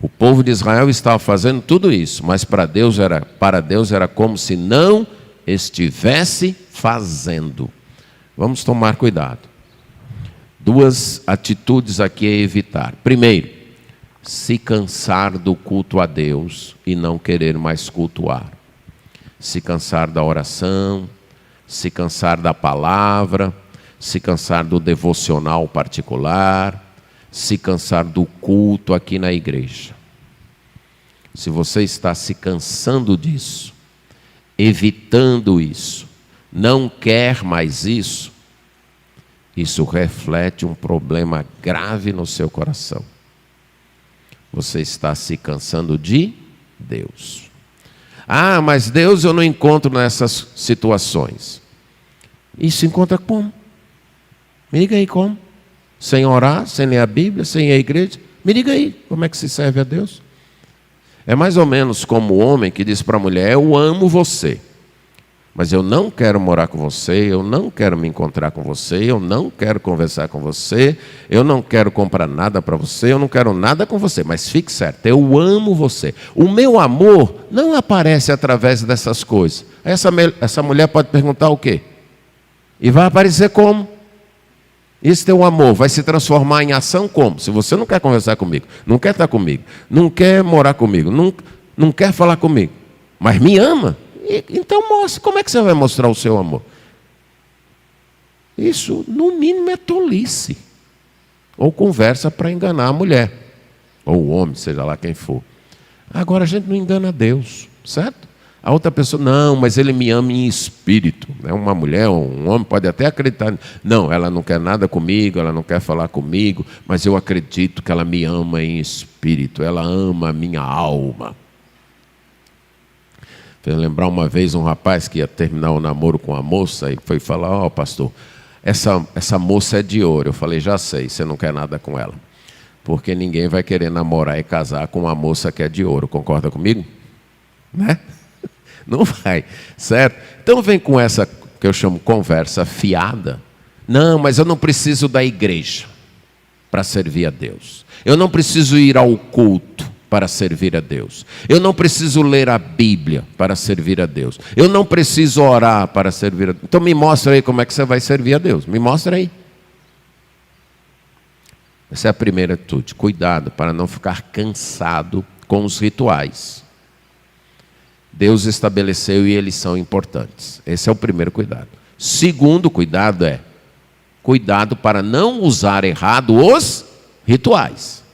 O povo de Israel estava fazendo tudo isso, mas para Deus era como se não estivesse fazendo. Vamos tomar cuidado. Duas atitudes aqui a evitar. Primeiro, se cansar do culto a Deus e não querer mais cultuar. Se cansar da oração, se cansar da palavra, se cansar do devocional particular, se cansar do culto aqui na igreja. Se você está se cansando disso, evitando isso, não quer mais isso, isso reflete um problema grave no seu coração. Você está se cansando de Deus. Ah, mas Deus eu não encontro nessas situações. E se encontra como? Me diga aí como? Sem orar, sem ler a Bíblia, sem ir à igreja? Me diga aí, como é que se serve a Deus? É mais ou menos como o homem que diz para a mulher: eu amo você, mas eu não quero morar com você, eu não quero me encontrar com você, eu não quero conversar com você, eu não quero comprar nada para você, eu não quero nada com você, mas fique certo, eu amo você. O meu amor não aparece através dessas coisas. Essa mulher pode perguntar o quê? E vai aparecer como? Esse teu amor vai se transformar em ação como? Se você não quer conversar comigo, não quer estar comigo, não quer morar comigo, não quer falar comigo, mas me ama, então mostre. Como é que você vai mostrar o seu amor? Isso, no mínimo, é tolice. Ou conversa para enganar a mulher, ou o homem, seja lá quem for. Agora a gente não engana Deus, certo? A outra pessoa, não, mas ele me ama em espírito. Uma mulher ou um homem pode até acreditar. Não, ela não quer nada comigo, ela não quer falar comigo, mas eu acredito que ela me ama em espírito, ela ama a minha alma. Fez lembrar uma vez um rapaz que ia terminar o namoro com uma moça e foi falar: ó, pastor, essa moça é de ouro. Eu falei: já sei, você não quer nada com ela. Porque ninguém vai querer namorar e casar com uma moça que é de ouro. Concorda comigo? Né? Não vai, certo? Então vem com essa que eu chamo conversa fiada. Não, mas eu não preciso da igreja para servir a Deus. Eu não preciso ir ao culto para servir a Deus. Eu não preciso ler a Bíblia para servir a Deus. Eu não preciso orar para servir a Deus. Então me mostra aí como é que você vai servir a Deus. Me mostra aí. Essa é a primeira atitude. Cuidado para não ficar cansado com os rituais. Deus estabeleceu e eles são importantes. Esse é o primeiro cuidado. Segundo cuidado é cuidado para não usar errado os rituais.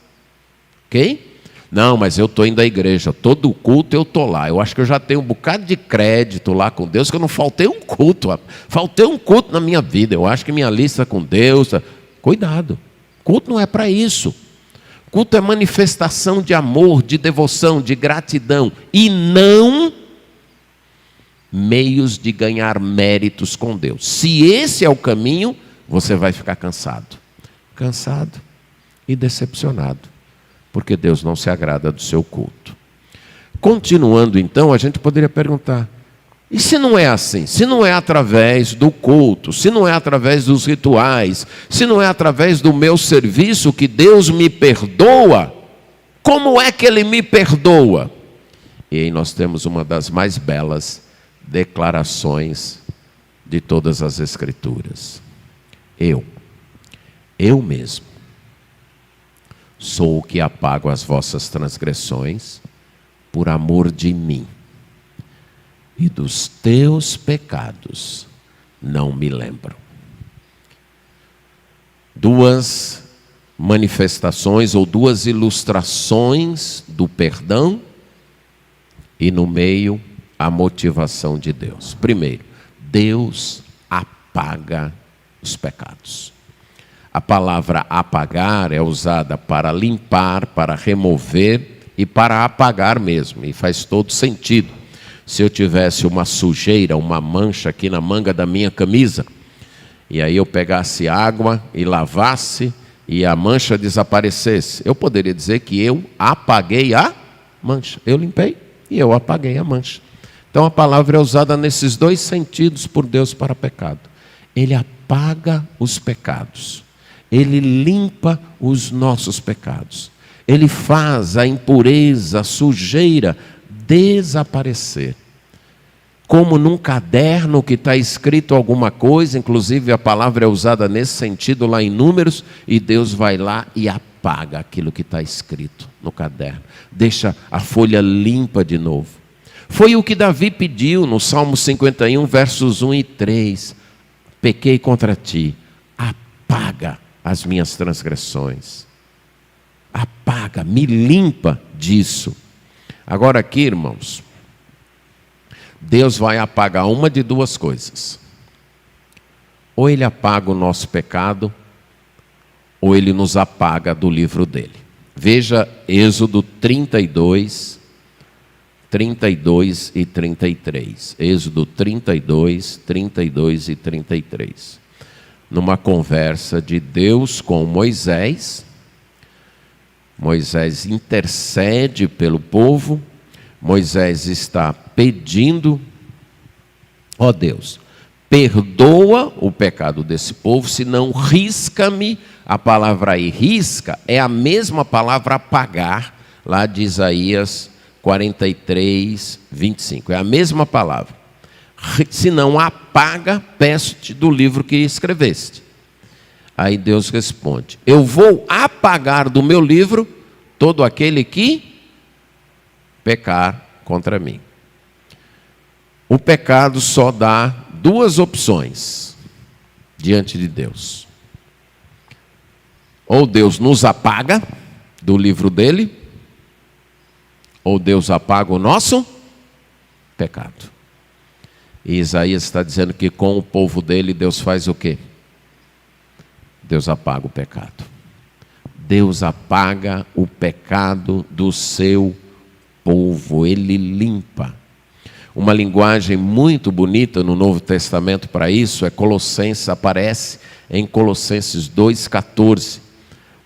Ok? Não, mas eu estou indo à igreja, todo culto eu estou lá. Eu acho que eu já tenho um bocado de crédito lá com Deus, que eu não faltei um culto. Faltei um culto na minha vida. Eu acho que minha lista com Deus... Cuidado. Culto não é para isso. Culto é manifestação de amor, de devoção, de gratidão. E não meios de ganhar méritos com Deus. Se esse é o caminho, você vai ficar cansado. Cansado e decepcionado. Porque Deus não se agrada do seu culto. Continuando então, a gente poderia perguntar: e se não é assim? Se não é através do culto, se não é através dos rituais, se não é através do meu serviço que Deus me perdoa, como é que Ele me perdoa? E aí nós temos uma das mais belas declarações de todas as Escrituras. Eu mesmo, sou o que apago as vossas transgressões por amor de mim. E dos teus pecados não me lembro. Duas manifestações ou duas ilustrações do perdão e no meio a motivação de Deus. Primeiro, Deus apaga os pecados. A palavra apagar é usada para limpar, para remover e para apagar mesmo, e faz todo sentido. Se eu tivesse uma sujeira, uma mancha aqui na manga da minha camisa, e aí eu pegasse água e lavasse, e a mancha desaparecesse, eu poderia dizer que eu apaguei a mancha. Eu limpei e eu apaguei a mancha. Então a palavra é usada nesses dois sentidos por Deus para pecado. Ele apaga os pecados. Ele limpa os nossos pecados. Ele faz a impureza, a sujeira desaparecer. Como num caderno que está escrito alguma coisa, inclusive a palavra é usada nesse sentido lá em Números, e Deus vai lá e apaga aquilo que está escrito no caderno. Deixa a folha limpa de novo. Foi o que Davi pediu no Salmo 51, versos 1 e 3. Pequei contra ti, apaga as minhas transgressões. Apaga, me limpa disso. Agora aqui, irmãos, Deus vai apagar uma de duas coisas. Ou Ele apaga o nosso pecado, ou Ele nos apaga do livro dele. Veja Êxodo 32 e 33. Êxodo 32 e 33. Numa conversa de Deus com Moisés. Moisés intercede pelo povo. Moisés está pedindo: ó Deus, perdoa o pecado desse povo, senão risca-me. A palavra aí, risca, é a mesma palavra apagar, lá de Isaías 43, 25. É a mesma palavra. Se não apaga, peço-te do livro que escreveste. Aí Deus responde: eu vou apagar do meu livro todo aquele que pecar contra mim. O pecado só dá duas opções diante de Deus. Ou Deus nos apaga do livro dele, ou Deus apaga o nosso pecado. E Isaías está dizendo que com o povo dele Deus faz o quê? Deus apaga o pecado. Deus apaga o pecado do seu povo, Ele limpa. Uma linguagem muito bonita no Novo Testamento para isso é Colossenses, aparece em Colossenses 2,14.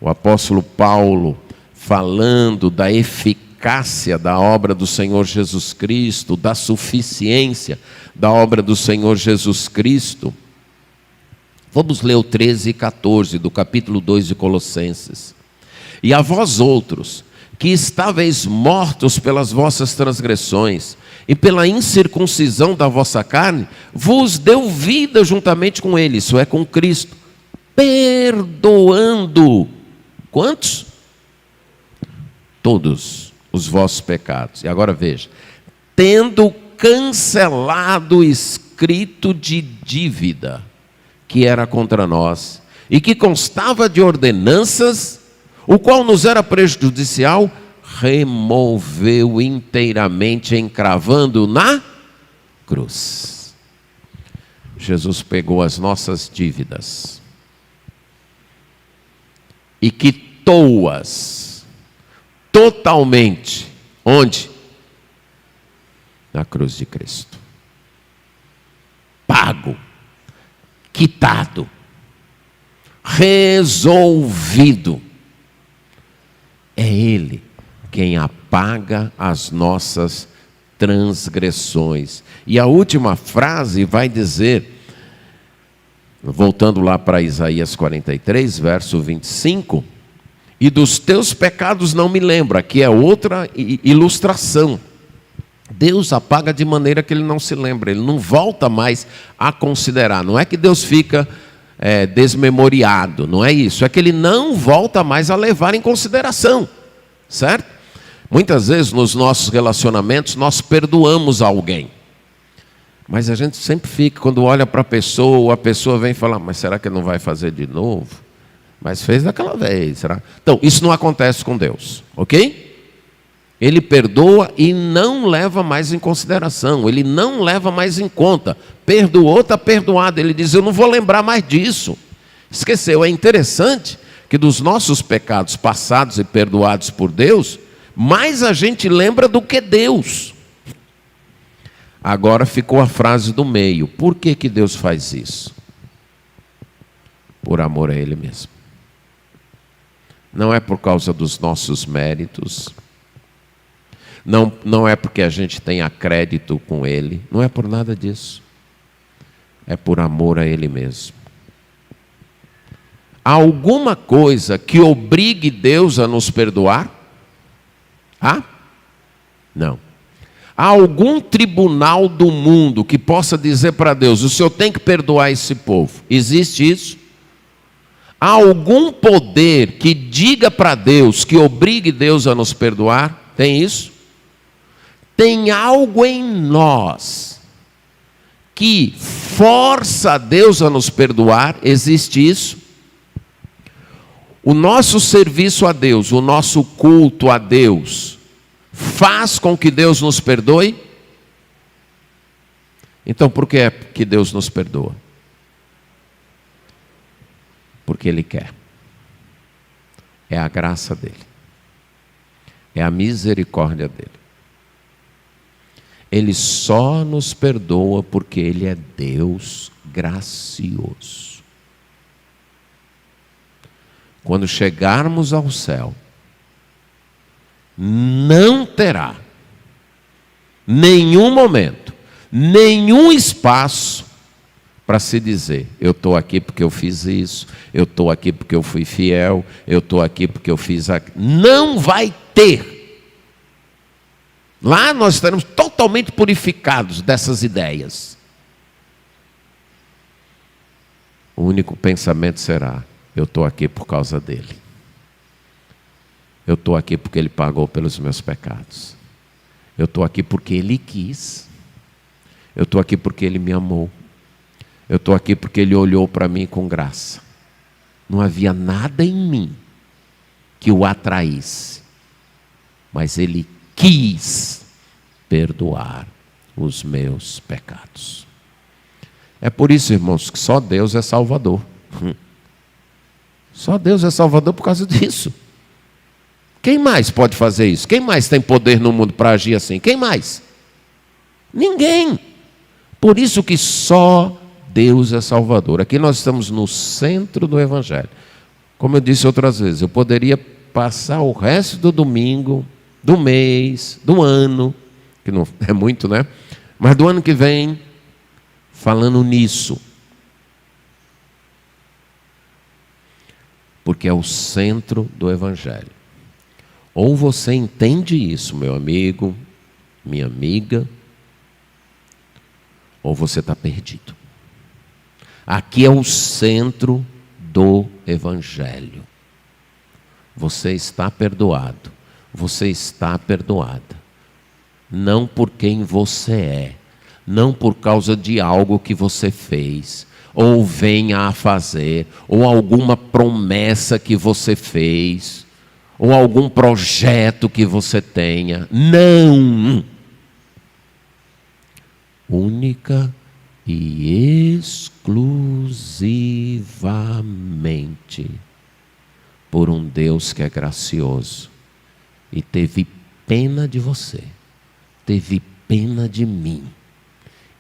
O apóstolo Paulo falando da eficácia da obra do Senhor Jesus Cristo, da suficiência da obra do Senhor Jesus Cristo. Vamos ler o 13 e 14 do capítulo 2 de Colossenses. E a vós outros, que estáveis mortos pelas vossas transgressões e pela incircuncisão da vossa carne, vos deu vida juntamente com ele, isso é, com Cristo, perdoando, quantos? Todos os vossos pecados. E agora veja, tendo cancelado o escrito de dívida que era contra nós, e que constava de ordenanças, o qual nos era prejudicial, removeu inteiramente, encravando na cruz. Jesus pegou as nossas dívidas e quitou-as totalmente. Onde? Na cruz de Cristo. Pago, quitado, resolvido. É Ele quem apaga as nossas transgressões. E a última frase vai dizer, voltando lá para Isaías 43, verso 25, e dos teus pecados não me lembra, que é outra ilustração. Deus apaga de maneira que Ele não se lembra, Ele não volta mais a considerar. Não é que Deus fica desmemoriado, não é isso. É que Ele não volta mais a levar em consideração, certo? Muitas vezes nos nossos relacionamentos nós perdoamos alguém, mas a gente sempre fica, quando olha para a pessoa vem falar: mas será que ele não vai fazer de novo? Mas fez daquela vez, será? Então, isso não acontece com Deus, ok? Ele perdoa e não leva mais em consideração, Ele não leva mais em conta. Perdoou, está perdoado. Ele diz: eu não vou lembrar mais disso. Esqueceu. É interessante que dos nossos pecados passados e perdoados por Deus, mais a gente lembra do que Deus. Agora ficou a frase do meio. Por que que Deus faz isso? Por amor a Ele mesmo. Não é por causa dos nossos méritos. Não é porque a gente tenha crédito com Ele. Não é por nada disso. É por amor a Ele mesmo. Há alguma coisa que obrigue Deus a nos perdoar? Há? Não. Há algum tribunal do mundo que possa dizer para Deus: o Senhor tem que perdoar esse povo? Existe isso? Há algum poder que diga para Deus, que obrigue Deus a nos perdoar? Tem isso? tem algo em nós que força Deus a nos perdoar? Existe isso? O nosso serviço a Deus, o nosso culto a Deus, faz com que Deus nos perdoe? Então, por que é que Deus nos perdoa? Porque Ele quer. É a graça dEle. É a misericórdia dEle. Ele só nos perdoa porque Ele é Deus gracioso. Quando chegarmos ao céu, não terá nenhum momento, nenhum espaço para se dizer: eu estou aqui porque eu fiz isso, eu estou aqui porque eu fui fiel, eu estou aqui porque eu fiz aquilo. Não vai ter. Lá nós estaremos totalmente purificados dessas ideias. O único pensamento será: eu estou aqui por causa dele. Eu estou aqui porque ele pagou pelos meus pecados. Eu estou aqui porque ele quis. Eu estou aqui porque ele me amou. Eu estou aqui porque ele olhou para mim com graça. Não havia nada em mim que o atraísse, mas ele quis perdoar os meus pecados. É por isso, irmãos, que só Deus é Salvador. Só Deus é Salvador por causa disso. Quem mais pode fazer isso? Quem mais tem poder no mundo para agir assim? Quem mais? Ninguém. Por isso que só Deus é Salvador. Aqui nós estamos no centro do Evangelho. Como eu disse outras vezes, eu poderia passar o resto do domingo, do mês, do ano, que não é muito, né? Mas do ano que vem, falando nisso. Porque é o centro do Evangelho. Ou você entende isso, meu amigo, minha amiga, ou você está perdido. Aqui é o centro do Evangelho. Você está perdoado. Você está perdoada. Não por quem você é. Não por causa de algo que você fez, ou venha a fazer, ou alguma promessa que você fez, ou algum projeto que você tenha. Não! Única e exclusivamente por um Deus que é gracioso e teve pena de você, teve pena de mim,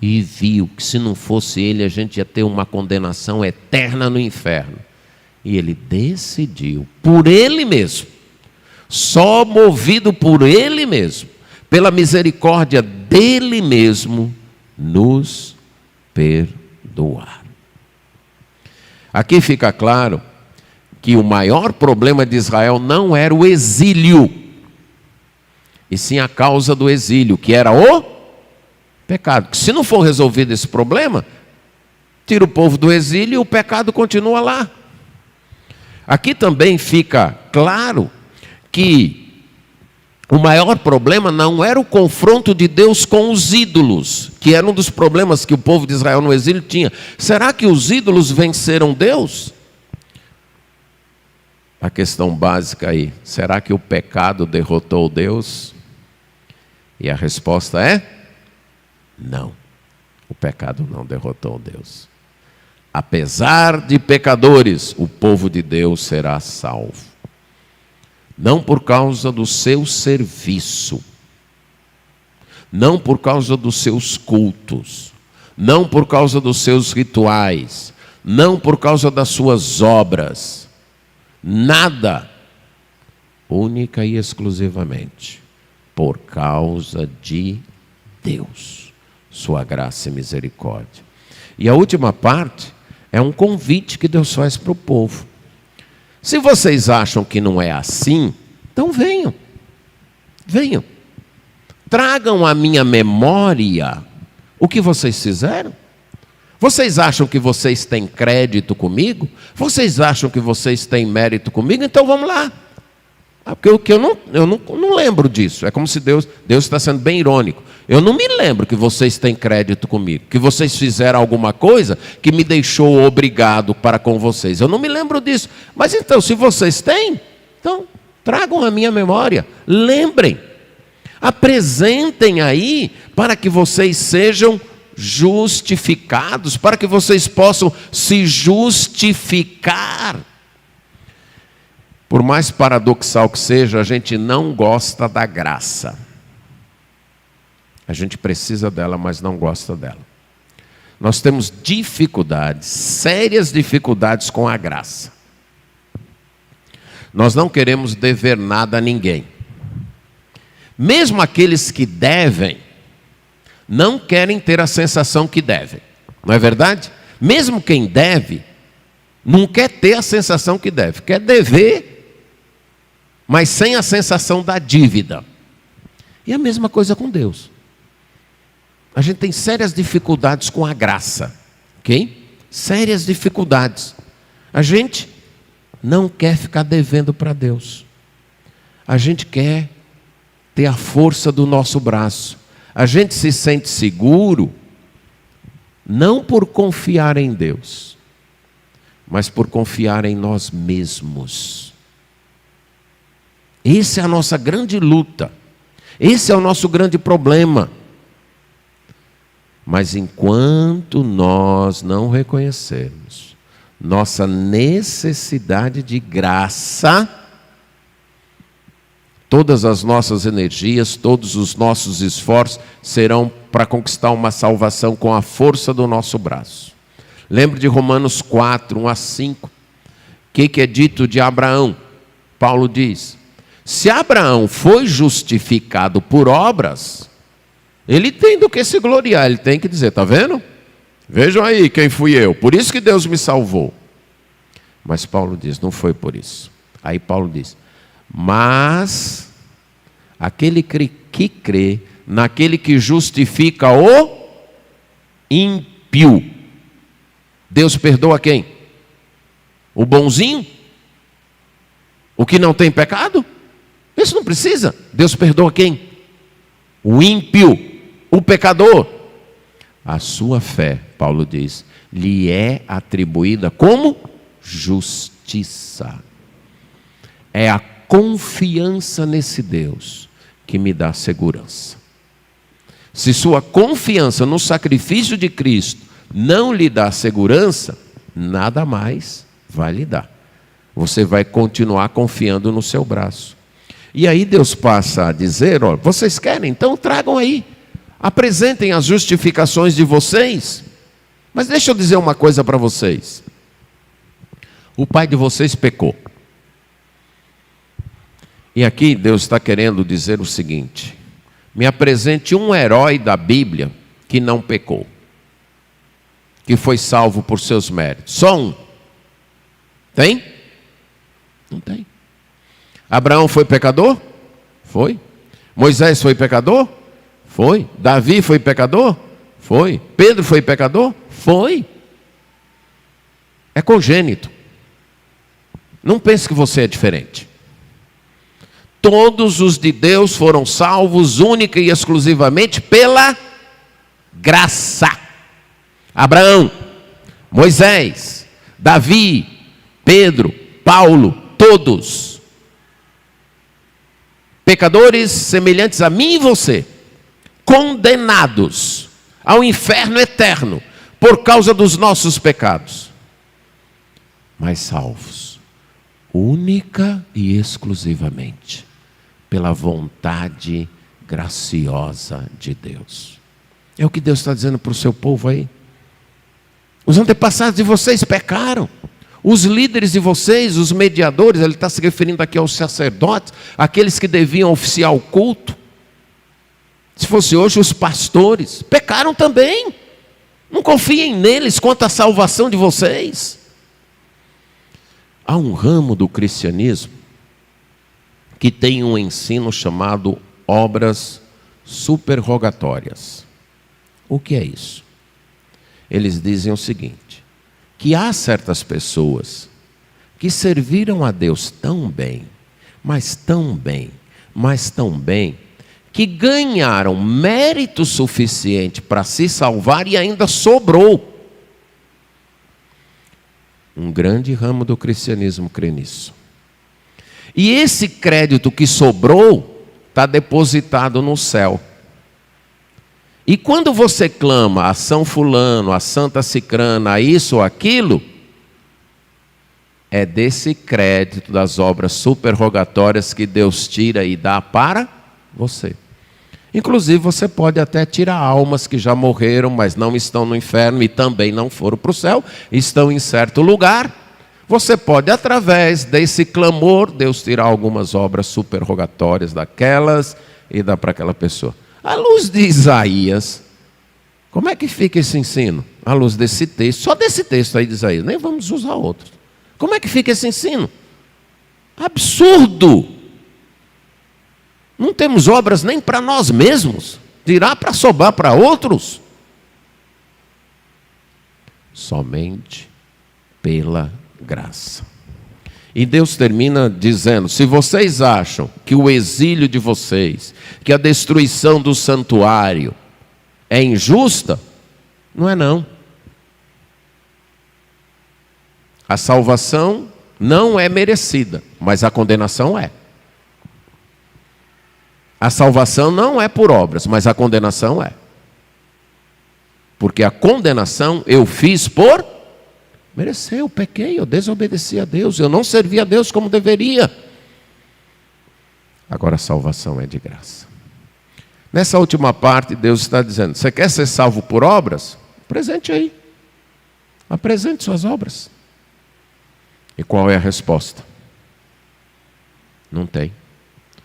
e viu que se não fosse Ele a gente ia ter uma condenação eterna no inferno, e Ele decidiu, por Ele mesmo, só movido por Ele mesmo, pela misericórdia dEle mesmo, nos perdoar. Aqui fica claro que o maior problema de Israel não era o exílio, e sim a causa do exílio, que era o pecado. Que se não for resolvido esse problema, tira o povo do exílio e o pecado continua lá. Aqui também fica claro que o maior problema não era o confronto de Deus com os ídolos, que era um dos problemas que o povo de Israel no exílio tinha. Será que os ídolos venceram Deus? A questão básica aí, será que o pecado derrotou Deus? E a resposta é: não, o pecado não derrotou Deus. Apesar de pecadores, o povo de Deus será salvo. Não por causa do seu serviço, não por causa dos seus cultos, não por causa dos seus rituais, não por causa das suas obras, nada, única e exclusivamente por causa de Deus, sua graça e misericórdia. E a última parte é um convite que Deus faz para o povo. Se vocês acham que não é assim, então venham. Venham. Tragam à minha memória o que vocês fizeram. Vocês acham que vocês têm crédito comigo? Vocês acham que vocês têm mérito comigo? Então vamos lá. Porque eu não lembro disso. É como se Deus está sendo bem irônico. Eu não me lembro que vocês têm crédito comigo, que vocês fizeram alguma coisa que me deixou obrigado para com vocês. Eu não me lembro disso. Mas então, se vocês têm, então tragam à minha memória. Lembrem. Apresentem aí para que vocês sejam justificados, para que vocês possam se justificar. Por mais paradoxal que seja, a gente não gosta da graça. A gente precisa dela, mas não gosta dela. Nós temos dificuldades, sérias dificuldades com a graça. Nós não queremos dever nada a ninguém. Mesmo aqueles que devem, não querem ter a sensação que devem. Não é verdade? Mesmo quem deve, não quer ter a sensação que deve. Quer dever, mas sem a sensação da dívida. E a mesma coisa com Deus. A gente tem sérias dificuldades com a graça. Ok? Sérias dificuldades. A gente não quer ficar devendo para Deus. A gente quer ter a força do nosso braço. A gente se sente seguro, não por confiar em Deus, mas por confiar em nós mesmos. Essa é a nossa grande luta. Esse é o nosso grande problema. Mas enquanto nós não reconhecermos nossa necessidade de graça, todas as nossas energias, todos os nossos esforços serão para conquistar uma salvação com a força do nosso braço. Lembre de Romanos 4, 1 a 5. O que é dito de Abraão? Paulo diz: se Abraão foi justificado por obras, ele tem do que se gloriar, ele tem que dizer, está vendo? Vejam aí quem fui eu, por isso que Deus me salvou. Mas Paulo diz, não foi por isso. Aí Paulo diz, mas aquele que crê naquele que justifica o ímpio, Deus perdoa quem? O bonzinho? O que não tem pecado? Isso não precisa. Deus perdoa quem? O ímpio, o pecador. A sua fé, Paulo diz, lhe é atribuída como justiça. É a confiança nesse Deus que me dá segurança. Se sua confiança no sacrifício de Cristo não lhe dá segurança, nada mais vai lhe dar. Você vai continuar confiando no seu braço. E aí Deus passa a dizer, ó, vocês querem? Então tragam aí. Apresentem as justificações de vocês. Mas deixa eu dizer uma coisa para vocês. O pai de vocês pecou. E aqui Deus está querendo dizer o seguinte: me apresente um herói da Bíblia que não pecou, que foi salvo por seus méritos. Só um. Tem? Não tem. Abraão foi pecador? Foi. Moisés foi pecador? Foi. Davi foi pecador? Foi. Pedro foi pecador? Foi. É congênito. Não pense que você é diferente. Todos os de Deus foram salvos única e exclusivamente pela graça. Abraão, Moisés, Davi, Pedro, Paulo, todos. Pecadores semelhantes a mim e você, condenados ao inferno eterno por causa dos nossos pecados, mas salvos, única e exclusivamente pela vontade graciosa de Deus. É o que Deus está dizendo para o seu povo aí. Os antepassados de vocês pecaram. Os líderes de vocês, os mediadores, ele está se referindo aqui aos sacerdotes, aqueles que deviam oficiar o culto. Se fosse hoje, os pastores pecaram também. Não confiem neles quanto à salvação de vocês. Há um ramo do cristianismo que tem um ensino chamado obras superrogatórias. O que é isso? Eles dizem o seguinte, que há certas pessoas que serviram a Deus tão bem, mas tão bem, que ganharam mérito suficiente para se salvar e ainda sobrou. Um grande ramo do cristianismo crê nisso. E esse crédito que sobrou está depositado no céu. E quando você clama a São Fulano, a Santa Cicrana, a isso ou aquilo, é desse crédito das obras superrogatórias que Deus tira e dá para você. Inclusive, você pode até tirar almas que já morreram, mas não estão no inferno e também não foram para o céu, estão em certo lugar. Você pode, através desse clamor, Deus tirar algumas obras superrogatórias daquelas e dar para aquela pessoa. À luz de Isaías, como é que fica esse ensino? À luz desse texto, só desse texto aí de Isaías, nem vamos usar outros. Como é que fica esse ensino? Absurdo! Não temos obras nem para nós mesmos, dirá para sobrar para outros. Somente pela graça. E Deus termina dizendo: se vocês acham que o exílio de vocês, que a destruição do santuário é injusta, não é não. A salvação não é merecida, mas a condenação é. A salvação não é por obras, mas a condenação é. Porque a condenação eu fiz por merecer, eu pequei, eu desobedeci a Deus, eu não servi a Deus como deveria. Agora a salvação é de graça. Nessa última parte, Deus está dizendo: você quer ser salvo por obras? Apresente aí. Apresente suas obras. E qual é a resposta? Não tem.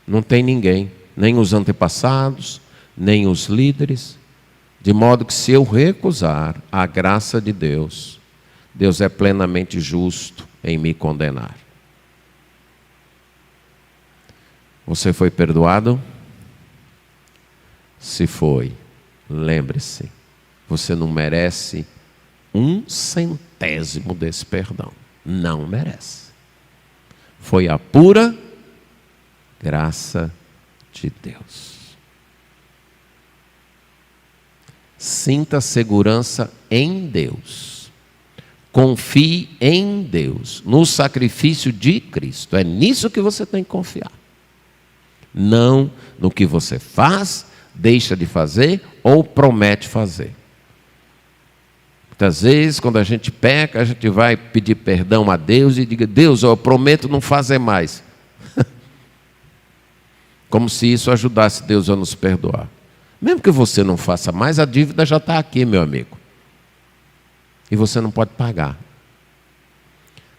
Não tem ninguém. Nem os antepassados, nem os líderes. De modo que se eu recusar a graça de Deus, Deus é plenamente justo em me condenar. Você foi perdoado? Se foi, lembre-se, você não merece 1/100º desse perdão. Não merece. Foi a pura graça de Deus. Sinta segurança em Deus. Confie em Deus, no sacrifício de Cristo. É nisso que você tem que confiar. Não no que você faz, deixa de fazer ou promete fazer. Muitas vezes, quando a gente peca, a gente vai pedir perdão a Deus e diga: Deus, eu prometo não fazer mais. Como se isso ajudasse Deus a nos perdoar. Mesmo que você não faça mais, a dívida já está aqui, meu amigo. E você não pode pagar.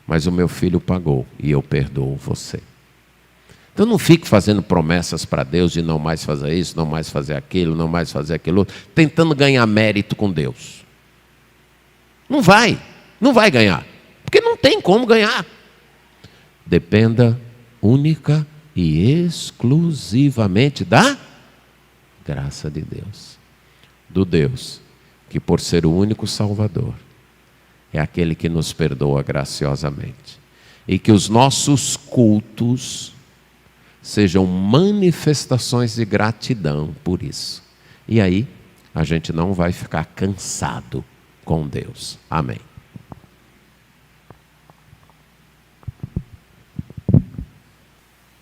Mas o meu filho pagou e eu perdoo você. Então não fique fazendo promessas para Deus de não mais fazer isso, não mais fazer aquilo, não mais fazer aquilo outro, tentando ganhar mérito com Deus. Não vai ganhar, porque não tem como ganhar. Dependa única e exclusivamente da graça de Deus. Do Deus que, por ser o único Salvador, é aquele que nos perdoa graciosamente. E que os nossos cultos sejam manifestações de gratidão por isso. E aí, a gente não vai ficar cansado com Deus. Amém.